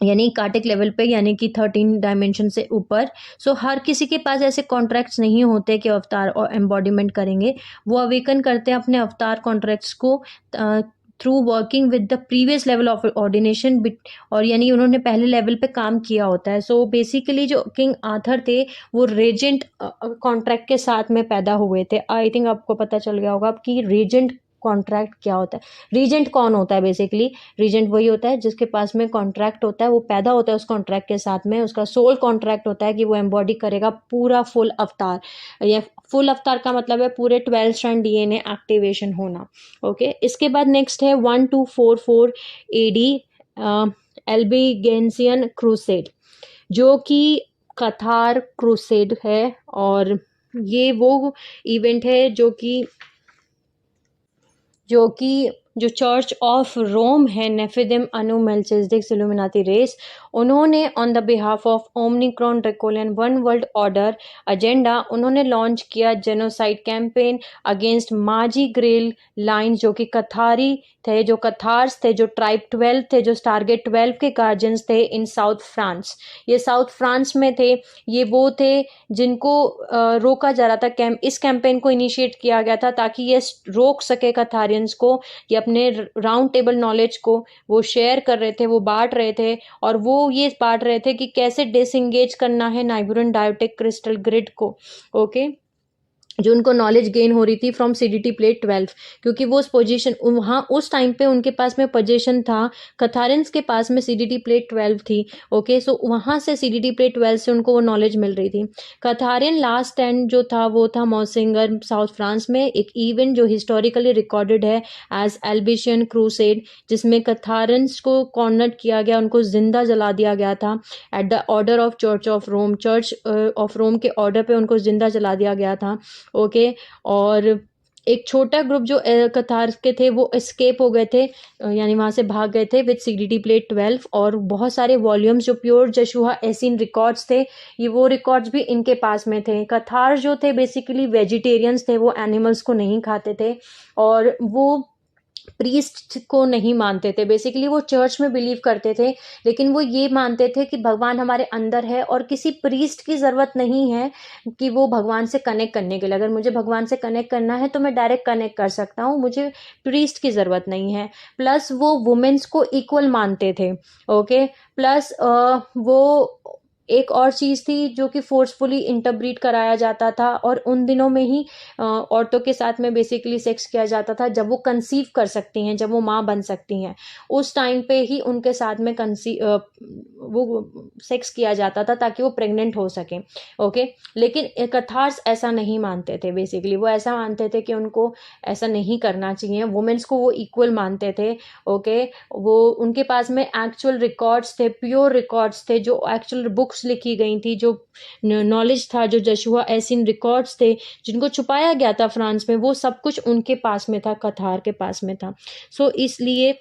यानी कार्टिक लेवल पे, यानी कि 13 डायमेंशन से ऊपर। सो हर किसी के पास ऐसे कॉन्ट्रैक्ट्स नहीं होते कि अवतार और एम्बॉडीमेंट करेंगे, वो अवेकन करते हैं अपने अवतार कॉन्ट्रैक्ट्स को through working with the previous level of ordination, और यानी उन्होंने पहले लेवल पे काम किया होता है। सो बेसिकली जो किंग आर्थर थे वो रेजेंट कॉन्ट्रैक्ट के साथ में पैदा हुए थे। आई थिंक आपको पता चल गया होगा कि रेजेंट कॉन्ट्रैक्ट क्या होता है। रीजेंट कौन होता है? बेसिकली रीजेंट वही होता है जिसके पास में कॉन्ट्रैक्ट होता है, वो पैदा होता है उस कॉन्ट्रैक्ट के साथ में, उसका सोल कॉन्ट्रैक्ट होता है कि वो एम्बॉडी करेगा पूरा फुल अवतार। या फुल अवतार का मतलब है पूरे 12 स्ट्रैंड डीएनए एक्टिवेशन होना। ओके, इसके बाद नेक्स्ट है 1244 एडी एल्बिगेंसियन क्रूसेड, जो कि कथार क्रूसेड है, और ये वो इवेंट है जो चर्च ऑफ रोम है, Nephedim Anu Melchizedek Illuminati race, उन्होंने on the behalf of Omicron Drakonian one world order agenda उन्होंने लॉन्च किया genocide campaign against Maji grail line, जो कि कथारी थे, जो कथार्स थे, जो ट्राइब 12 थे, जो टारगेट 12 के गार्जियंस थे इन साउथ फ्रांस। ये साउथ फ्रांस में थे, ये वो थे जिनको रोका जा रहा था। इस कैंपेन को इनिशिएट किया गया था ताकि ये रोक सके कथारियंस को कि अपने राउंड टेबल नॉलेज को वो शेयर कर रहे थे, वो बांट रहे थे, और वो ये बांट रहे थे कि कैसे डिसएंगेज करना है नाइबिरू डायोटिक क्रिस्टल ग्रिड को। ओके, जो उनको नॉलेज गेन हो रही थी फ्रॉम सीडीटी प्लेट 12, क्योंकि वो उस पोजीशन वहाँ उस टाइम पे उनके पास में पोजीशन था, कथारियंस के पास में सीडीटी प्लेट 12 थी। ओके, सो वहाँ से सीडीटी प्लेट 12 से उनको वो नॉलेज मिल रही थी। कथारियन लास्ट स्टैंड जो था वो था मौसिंगर साउथ फ्रांस में, एक इवेंट जो हिस्टोरिकली रिकॉर्डेड है एज एल्बिशियन क्रूसेड, जिसमें कथारियंस को कॉर्नर किया गया, उनको जिंदा जला दिया गया था at the order of church of Rome. Church of Rome के ऑर्डर पे उनको जिंदा जला दिया गया था। ओके, और एक छोटा ग्रुप जो कतार के थे वो एस्केप हो गए थे, यानी वहाँ से भाग गए थे विद सीडीटी प्लेट 12, और बहुत सारे वॉल्यूम्स जो प्योर जशुआ एसिन रिकॉर्ड्स थे, ये वो रिकॉर्ड्स भी इनके पास में थे। कथार जो थे बेसिकली वेजिटेरियंस थे, वो एनिमल्स को नहीं खाते थे, और वो प्रीस्ट को नहीं मानते थे। बेसिकली वो चर्च में बिलीव करते थे, लेकिन वो ये मानते थे कि भगवान हमारे अंदर है और किसी प्रीस्ट की ज़रूरत नहीं है कि वो भगवान से कनेक्ट करने के लिए। अगर मुझे भगवान से कनेक्ट करना है तो मैं डायरेक्ट कनेक्ट कर सकता हूँ, मुझे प्रीस्ट की ज़रूरत नहीं है। प्लस वो वुमेन्स को इक्वल मानते थे। ओके, प्लस वो एक और चीज़ थी जो कि फोर्सफुली इंटरब्रीड कराया जाता था, और उन दिनों में ही औरतों के साथ में बेसिकली सेक्स किया जाता था जब वो कंसीव कर सकती हैं, जब वो माँ बन सकती हैं, उस टाइम पे ही उनके साथ में वो सेक्स किया जाता था ताकि वो प्रेग्नेंट हो सके। ओके, लेकिन कथार्स ऐसा नहीं मानते थे। बेसिकली वो ऐसा मानते थे कि उनको ऐसा नहीं करना चाहिए, वुमेन्स को वो इक्वल मानते थे। ओके, वो उनके पास में एक्चुअल रिकॉर्ड्स थे, प्योर रिकॉर्ड्स थे, जो एक्चुअल बुक्स लिखी गई थी, जो नॉलेज था, जो जशुआ एसिन रिकॉर्ड्स थे जिनको छुपाया गया था फ्रांस में, वो सब कुछ उनके पास में था, कथार के पास में था। सो इसलिए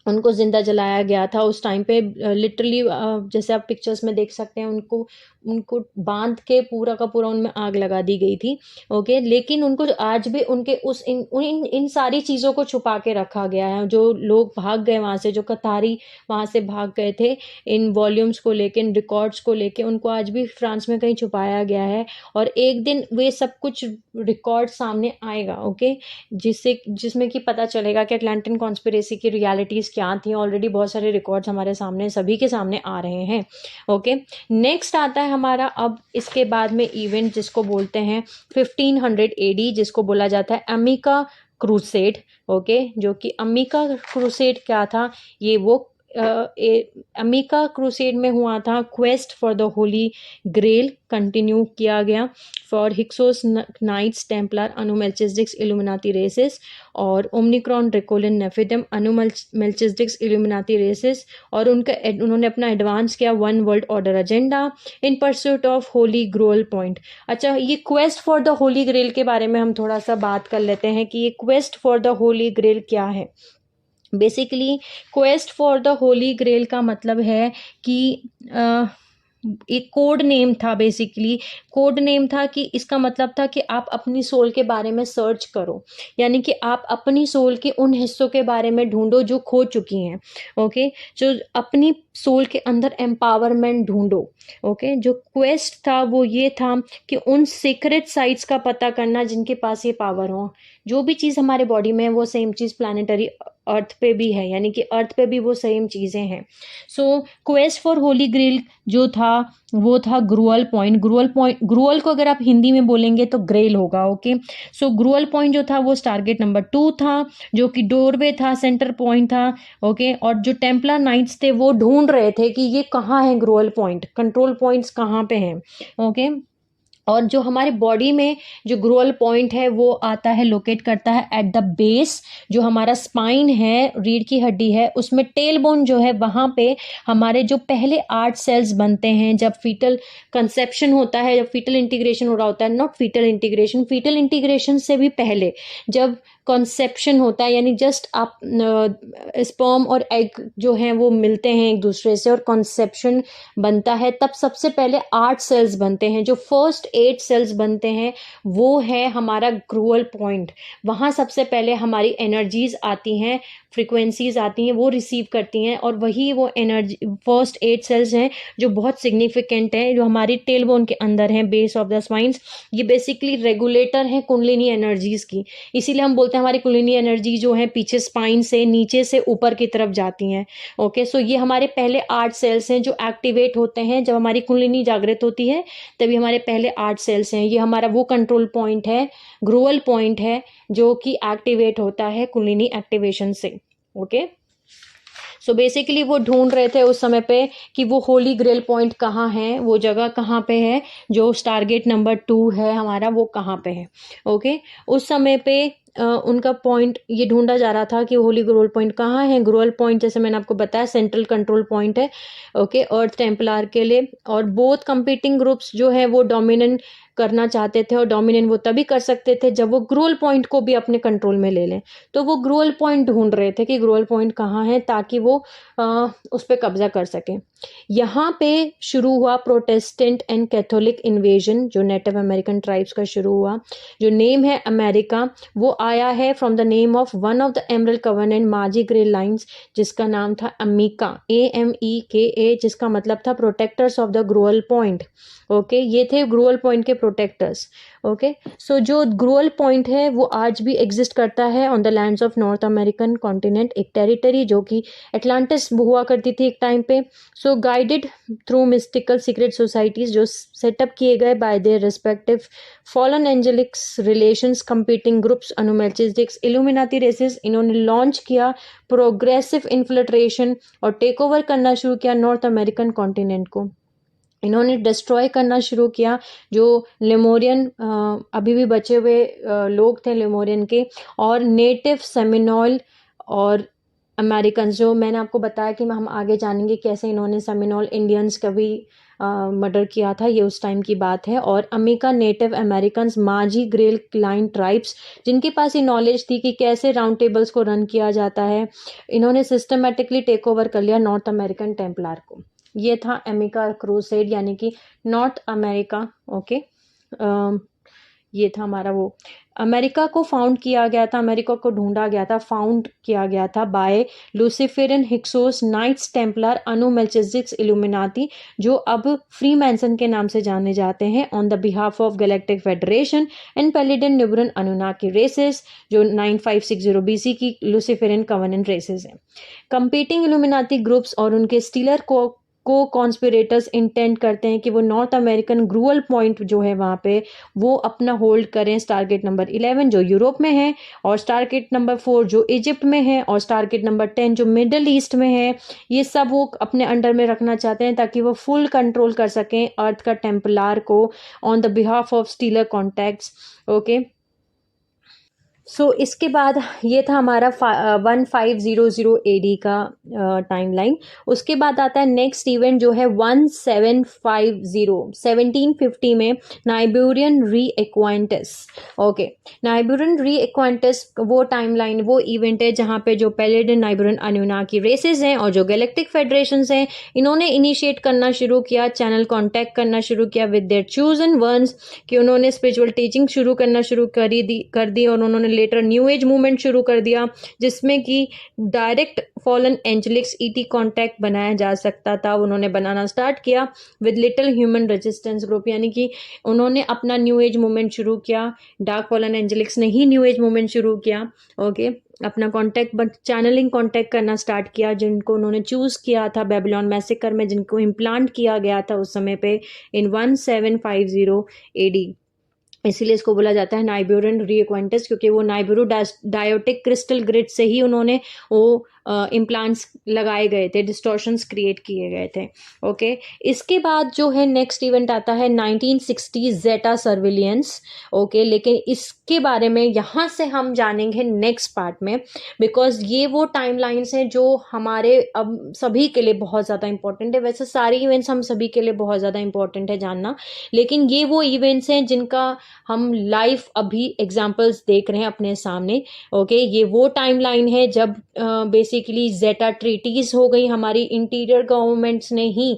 उनको जिंदा जलाया गया था उस टाइम पे। लिटरली जैसे आप पिक्चर्स में देख सकते हैं, उनको उनको बांध के पूरा का पूरा उनमें आग लगा दी गई थी। ओके, लेकिन उनको आज भी उनके उस इन सारी चीज़ों को छुपा के रखा गया है। जो लोग भाग गए वहाँ से, जो कतारी वहाँ से भाग गए थे, इन वॉल्यूम्स को लेके, इन रिकॉर्ड्स को लेके, उनको आज भी फ्रांस में कहीं छुपाया गया है। और एक दिन वे सब कुछ रिकॉर्ड सामने आएगा। ओके, जिसमें कि पता चलेगा कि अटलांटिन कॉन्स्पिरेसी की रियलिटीज़ क्या थी। ऑलरेडी बहुत सारे रिकॉर्ड्स हमारे सामने, सभी के सामने आ रहे हैं। ओके, नेक्स्ट आता है हमारा अब इसके बाद में इवेंट जिसको बोलते हैं 1500 AD, जिसको बोला जाता है अमिका क्रूसेड। ओके, जो कि अमिका क्रूसेड क्या था, ये वो अमिका क्रूसेड में हुआ था। Quest for the Holi Grail continue किया गया for Hyksos Knights Templar Anu Melchizedeks Illuminati races और Omicron Drakonian Nephedim Anu Melchizedeks Illuminati races. और उन्होंने अपना एडवांस किया one world order agenda in pursuit of Holy Grail point. अच्छा, ये quest for the Holi Grail के बारे में हम थोड़ा सा बात कर लेते हैं कि ये quest for the Holi grail क्या है। Basically quest for the Holi grail का मतलब है कि एक कोड नेम था। बेसिकली कोड नेम था कि इसका मतलब था कि आप अपनी सोल के बारे में सर्च करो, यानी कि आप अपनी सोल के उन हिस्सों के बारे में ढूंढो जो खो चुकी हैं। ओके, जो अपनी सोल के अंदर एम्पावरमेंट ढूंढो। ओके, जो क्वेस्ट था वो ये था कि उन सीक्रेट साइट्स का पता करना जिनके पास ये पावर हो। जो भी चीज़ हमारे बॉडी में है वो सेम चीज़ प्लानिटरी अर्थ पे भी है, यानी कि अर्थ पे भी वो सेम चीज़ें हैं। सो क्वेस्ट फॉर होली ग्रेल जो था वो था ग्रुअल पॉइंट। ग्रुअल को अगर आप हिंदी में बोलेंगे तो ग्रेल होगा। ओके, सो ग्रुअल पॉइंट जो था वो टारगेट नंबर 2 था, जो कि डोरवे था, सेंटर पॉइंट था। ओके, और जो टेम्पलर नाइट्स थे वो ढूंढ रहे थे कि ये कहाँ है ग्रुअल पॉइंट, कंट्रोल पॉइंट्स कहाँ पे हैं। ओके, और जो हमारे बॉडी में जो ग्रुअल पॉइंट है वो आता है, लोकेट करता है एट द बेस, जो हमारा स्पाइन है, रीढ़ की हड्डी है, उसमें टेल बोन जो है वहाँ पे हमारे जो पहले 8 सेल्स बनते हैं जब फीटल कंसेप्शन होता है, जब फीटल इंटीग्रेशन हो रहा होता है। Not fetal integration, fetal integration से भी पहले जब कॉन्सेप्शन होता है, यानी जस्ट आप स्पर्म और एग जो हैं वो मिलते हैं एक दूसरे से और कॉन्सेप्शन बनता है, तब सबसे पहले 8 सेल्स बनते हैं। जो फर्स्ट 8 सेल्स बनते हैं वो है हमारा ग्रुअल पॉइंट। वहाँ सबसे पहले हमारी एनर्जीज आती हैं, फ्रीक्वेंसीज आती हैं, वो रिसीव करती हैं, और वही वो एनर्जी फर्स्ट 8 सेल्स हैं जो बहुत सिग्निफिकेंट हैं, जो हमारी टेल बोन के अंदर हैं, बेस ऑफ द स्पाइंस। ये बेसिकली रेगुलेटर हैं कुंडलिनी एनर्जीज की। इसीलिए हम बोलते हैं हमारी कुंडलिनी एनर्जी जो है पीछे स्पाइन से नीचे से ऊपर की तरफ जाती हैं। ओके, सो ये हमारे पहले 8 सेल्स हैं जो एक्टिवेट होते हैं जब हमारी कुंडलिनी जागृत होती है, तभी हमारे पहले 8 सेल्स हैं। ये हमारा वो कंट्रोल पॉइंट है, ग्रुअल पॉइंट है, जो कि एक्टिवेट होता है कुंडलिनी एक्टिवेशन से। ओके, सो बेसिकली वो ढूंढ रहे थे उस समय पे कि वो होली ग्रेल पॉइंट कहाँ है, वो जगह कहाँ पे है, जो टारगेट नंबर 2 है हमारा, वो कहाँ पे है। ओके, उस समय पे उनका पॉइंट ये ढूंढा जा रहा था कि होली ग्रोल पॉइंट कहाँ है। ग्रोल पॉइंट जैसे मैंने आपको बताया सेंट्रल कंट्रोल पॉइंट है। ओके, अर्थ टेम्पलार के लिए। और बोथ कंपीटिंग ग्रुप्स जो है वो डोमिनेंट करना चाहते थे, और डोमिनेंट वो तभी कर सकते थे जब वो ग्रोल पॉइंट को भी अपने कंट्रोल में ले लें। तो वो ग्रोल पॉइंट ढूंढ रहे थे कि ग्रोल पॉइंट कहाँ है, ताकि वो उस पर कब्जा कर सकें। यहाँ पे शुरू हुआ प्रोटेस्टेंट एंड कैथोलिक इन्वेजन, जो नेटिव अमेरिकन ट्राइब्स का शुरू हुआ। जो नेम है अमेरिका, वो आया है from the name of one of the emerald covenant माजी ग्रेल लाइन्स, जिसका नाम था अमीका, AMEKA, जिसका मतलब था protectors of the grail point. Okay, ये थे ग्रोअल पॉइंट के प्रोटेक्टर्स। ओके। सो जो ग्रोअल पॉइंट है वो आज भी एग्जिस्ट करता है on the lands of North American continent, एक टेरिटरी जो कि एटलांटिस हुआ करती थी एक टाइम पे। So guided through mystical secret societies जो सेटअप किए गए by their respective fallen angelics relations competing groups Anu Melchizedeks Illuminati races, इन्होंने लॉन्च किया प्रोग्रेसिव इन्फिल्ट्रेशन और टेक ओवर करना शुरू किया नॉर्थ अमेरिकन कॉन्टिनेंट को। इन्होंने डिस्ट्रॉय करना शुरू किया जो लेमोरियन अभी भी बचे हुए लोग थे लेमोरियन के, और नेटिव सेमिनोल और अमेरिकन, जो मैंने आपको बताया कि हम आगे जानेंगे कैसे इन्होंने सेमिनोल इंडियंस का भी मर्डर किया था, ये उस टाइम की बात है। और अमेरिका नेटिव अमेरिकन माजी ग्रेल क्लाइन ट्राइब्स जिनके पास ये नॉलेज थी कि कैसे राउंड टेबल्स को रन किया जाता है, इन्होंने सिस्टमेटिकली टेक ओवर कर लिया नॉर्थ अमेरिकन टेम्पलार को। ये था अमेरिका क्रूसेड यानी कि नॉर्थ अमेरिका। ओके, ये था हमारा वो। अमेरिका को फाउंड किया गया था, अमेरिका को ढूंढा गया था, फाउंड किया गया था बाय लूसिफेरन हिक्सोस नाइट्स टेम्पलर अनु मेल्चिस्टिक्स इल्यूमिनाती, जो अब फ्री मैंसन के नाम से जाने जाते हैं, on the behalf of Galactic Federation and Palladian Nibiruan Anunnaki races, जो 9560 BC की लूसिफेरन कवनेंट रेसेस हैं। कंपीटिंग इल्यूमिनाती ग्रुप्स और उनके स्टीलर को कॉन्स्पिरेटर्स इंटेंड करते हैं कि वो नॉर्थ अमेरिकन ग्रूअल पॉइंट जो है वहाँ पे वो अपना होल्ड करें, स्टारगेट नंबर 11 जो यूरोप में है, और स्टारगेट नंबर 4 जो इजिप्ट में है, और स्टारगेट नंबर 10 जो मिडल ईस्ट में है। ये सब वो अपने अंडर में रखना चाहते हैं ताकि वो फुल कंट्रोल कर सकें अर्थ का टेम्पलार को on the behalf of stellar contacts. Okay, so इसके बाद ये था हमारा 1500 AD का टाइमलाइन। उसके बाद आता है नेक्स्ट इवेंट जो है 1750 में नाइबेरियन री एक्वाइंटस। ओके, नाइबेरियन री एक्वाइंटस वो टाइमलाइन वो इवेंट है जहाँ पे जो पेलिडन नाइबेरियन अनुनाकी रेसेस हैं और जो गैलेक्टिक फेडरेशंस हैं, इन्होंने इनिशिएट करना शुरू किया, चैनल कांटेक्ट करना शुरू किया विद देयर चूजन वंस, कि उन्होंने स्पिरिचुअल टीचिंग शुरू करना शुरू कर दी और उन्होंने लेटर न्यू एज मूवमेंट शुरू कर दिया, जिसमें कि डायरेक्ट फॉलन एंजेलिक्स ईटी कांटेक्ट बनाया जा सकता था। उन्होंने बनाना स्टार्ट किया with little human resistance group, यानी कि उन्होंने अपना न्यू एज मूवमेंट शुरू किया। डार्क फॉलन एंजेलिक्स ने ही न्यू एज मूवमेंट शुरू किया। ओके, अपना कांटेक्ट चैनलिंग कांटेक्ट करना स्टार्ट किया, जिनको उन्होंने चूज किया था बेबीलोन मैसेकर में, जिनको इम्प्लांट किया गया था उस समय पे इन 1750 AD। इसीलिए इसको बोला जाता है नाइबेरियन रीएक्वाइंटस, क्योंकि वो नाइबेरो डायोटिक क्रिस्टल ग्रिड से ही उन्होंने वो इम्प्लांट्स लगाए गए थे, डिस्टॉर्शंस क्रिएट किए गए थे। ओके, इसके बाद जो है नेक्स्ट इवेंट आता है 1960 जेटा सर्विलियंस। ओके, लेकिन इसके बारे में यहाँ से हम जानेंगे नेक्स्ट पार्ट में, बिकॉज ये वो टाइमलाइंस हैं जो हमारे अब सभी के लिए बहुत ज़्यादा इंपॉर्टेंट है। वैसे सारे इवेंट्स हम सभी के लिए बहुत ज़्यादा इंपॉर्टेंट है जानना, लेकिन ये वो इवेंट्स हैं जिनका हम लाइव अभी एग्जाम्पल्स देख रहे हैं अपने सामने। ओके, ये वो टाइमलाइन है जब बेसिकली जेटा ट्रीटीज हो गई हमारी इंटीरियर गवर्नमेंट्स ने ही।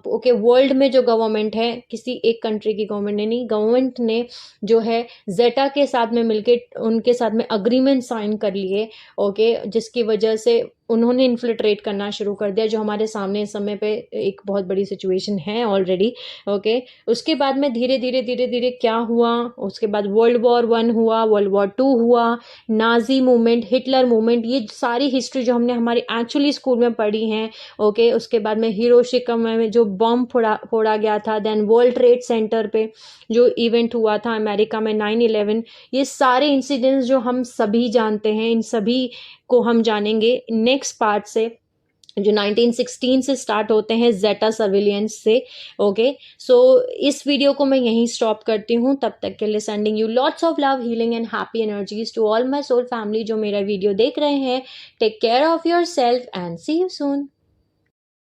ओके, वर्ल्ड में जो गवर्नमेंट है, किसी एक कंट्री की गवर्नमेंट ने नहीं, गवर्नमेंट ने जो है जेटा के साथ में मिलके उनके साथ में अग्रीमेंट साइन कर लिए। ओके, जिसकी वजह से उन्होंने इन्फिल्ट्रेट करना शुरू कर दिया, जो हमारे सामने इस समय पे एक बहुत बड़ी सिचुएशन है ऑलरेडी। ओके, उसके बाद में धीरे धीरे क्या हुआ, उसके बाद वर्ल्ड वॉर 1 हुआ, वर्ल्ड वॉर 2 हुआ, नाजी मूवमेंट, हिटलर मूवमेंट, ये सारी हिस्ट्री जो हमने हमारी एक्चुअली स्कूल में पढ़ी है। ओके, उसके बाद में हिरोशिमा में जो बॉम्ब फोड़ा गया था, देन वर्ल्ड ट्रेड सेंटर पे जो इवेंट हुआ था अमेरिका में 9/11, ये सारे इंसिडेंट्स जो हम सभी जानते हैं, इन सभी को हम जानेंगे नेक्स्ट पार्ट से, जो 1916 से स्टार्ट होते हैं जेटा सर्विलियंस से। ओके, सो इस वीडियो को मैं यहीं स्टॉप करती हूँ। तब तक के लिए sending you lots of love, healing and happy energies to all my soul family जो मेरा वीडियो देख रहे हैं। Take care of your self and see you soon.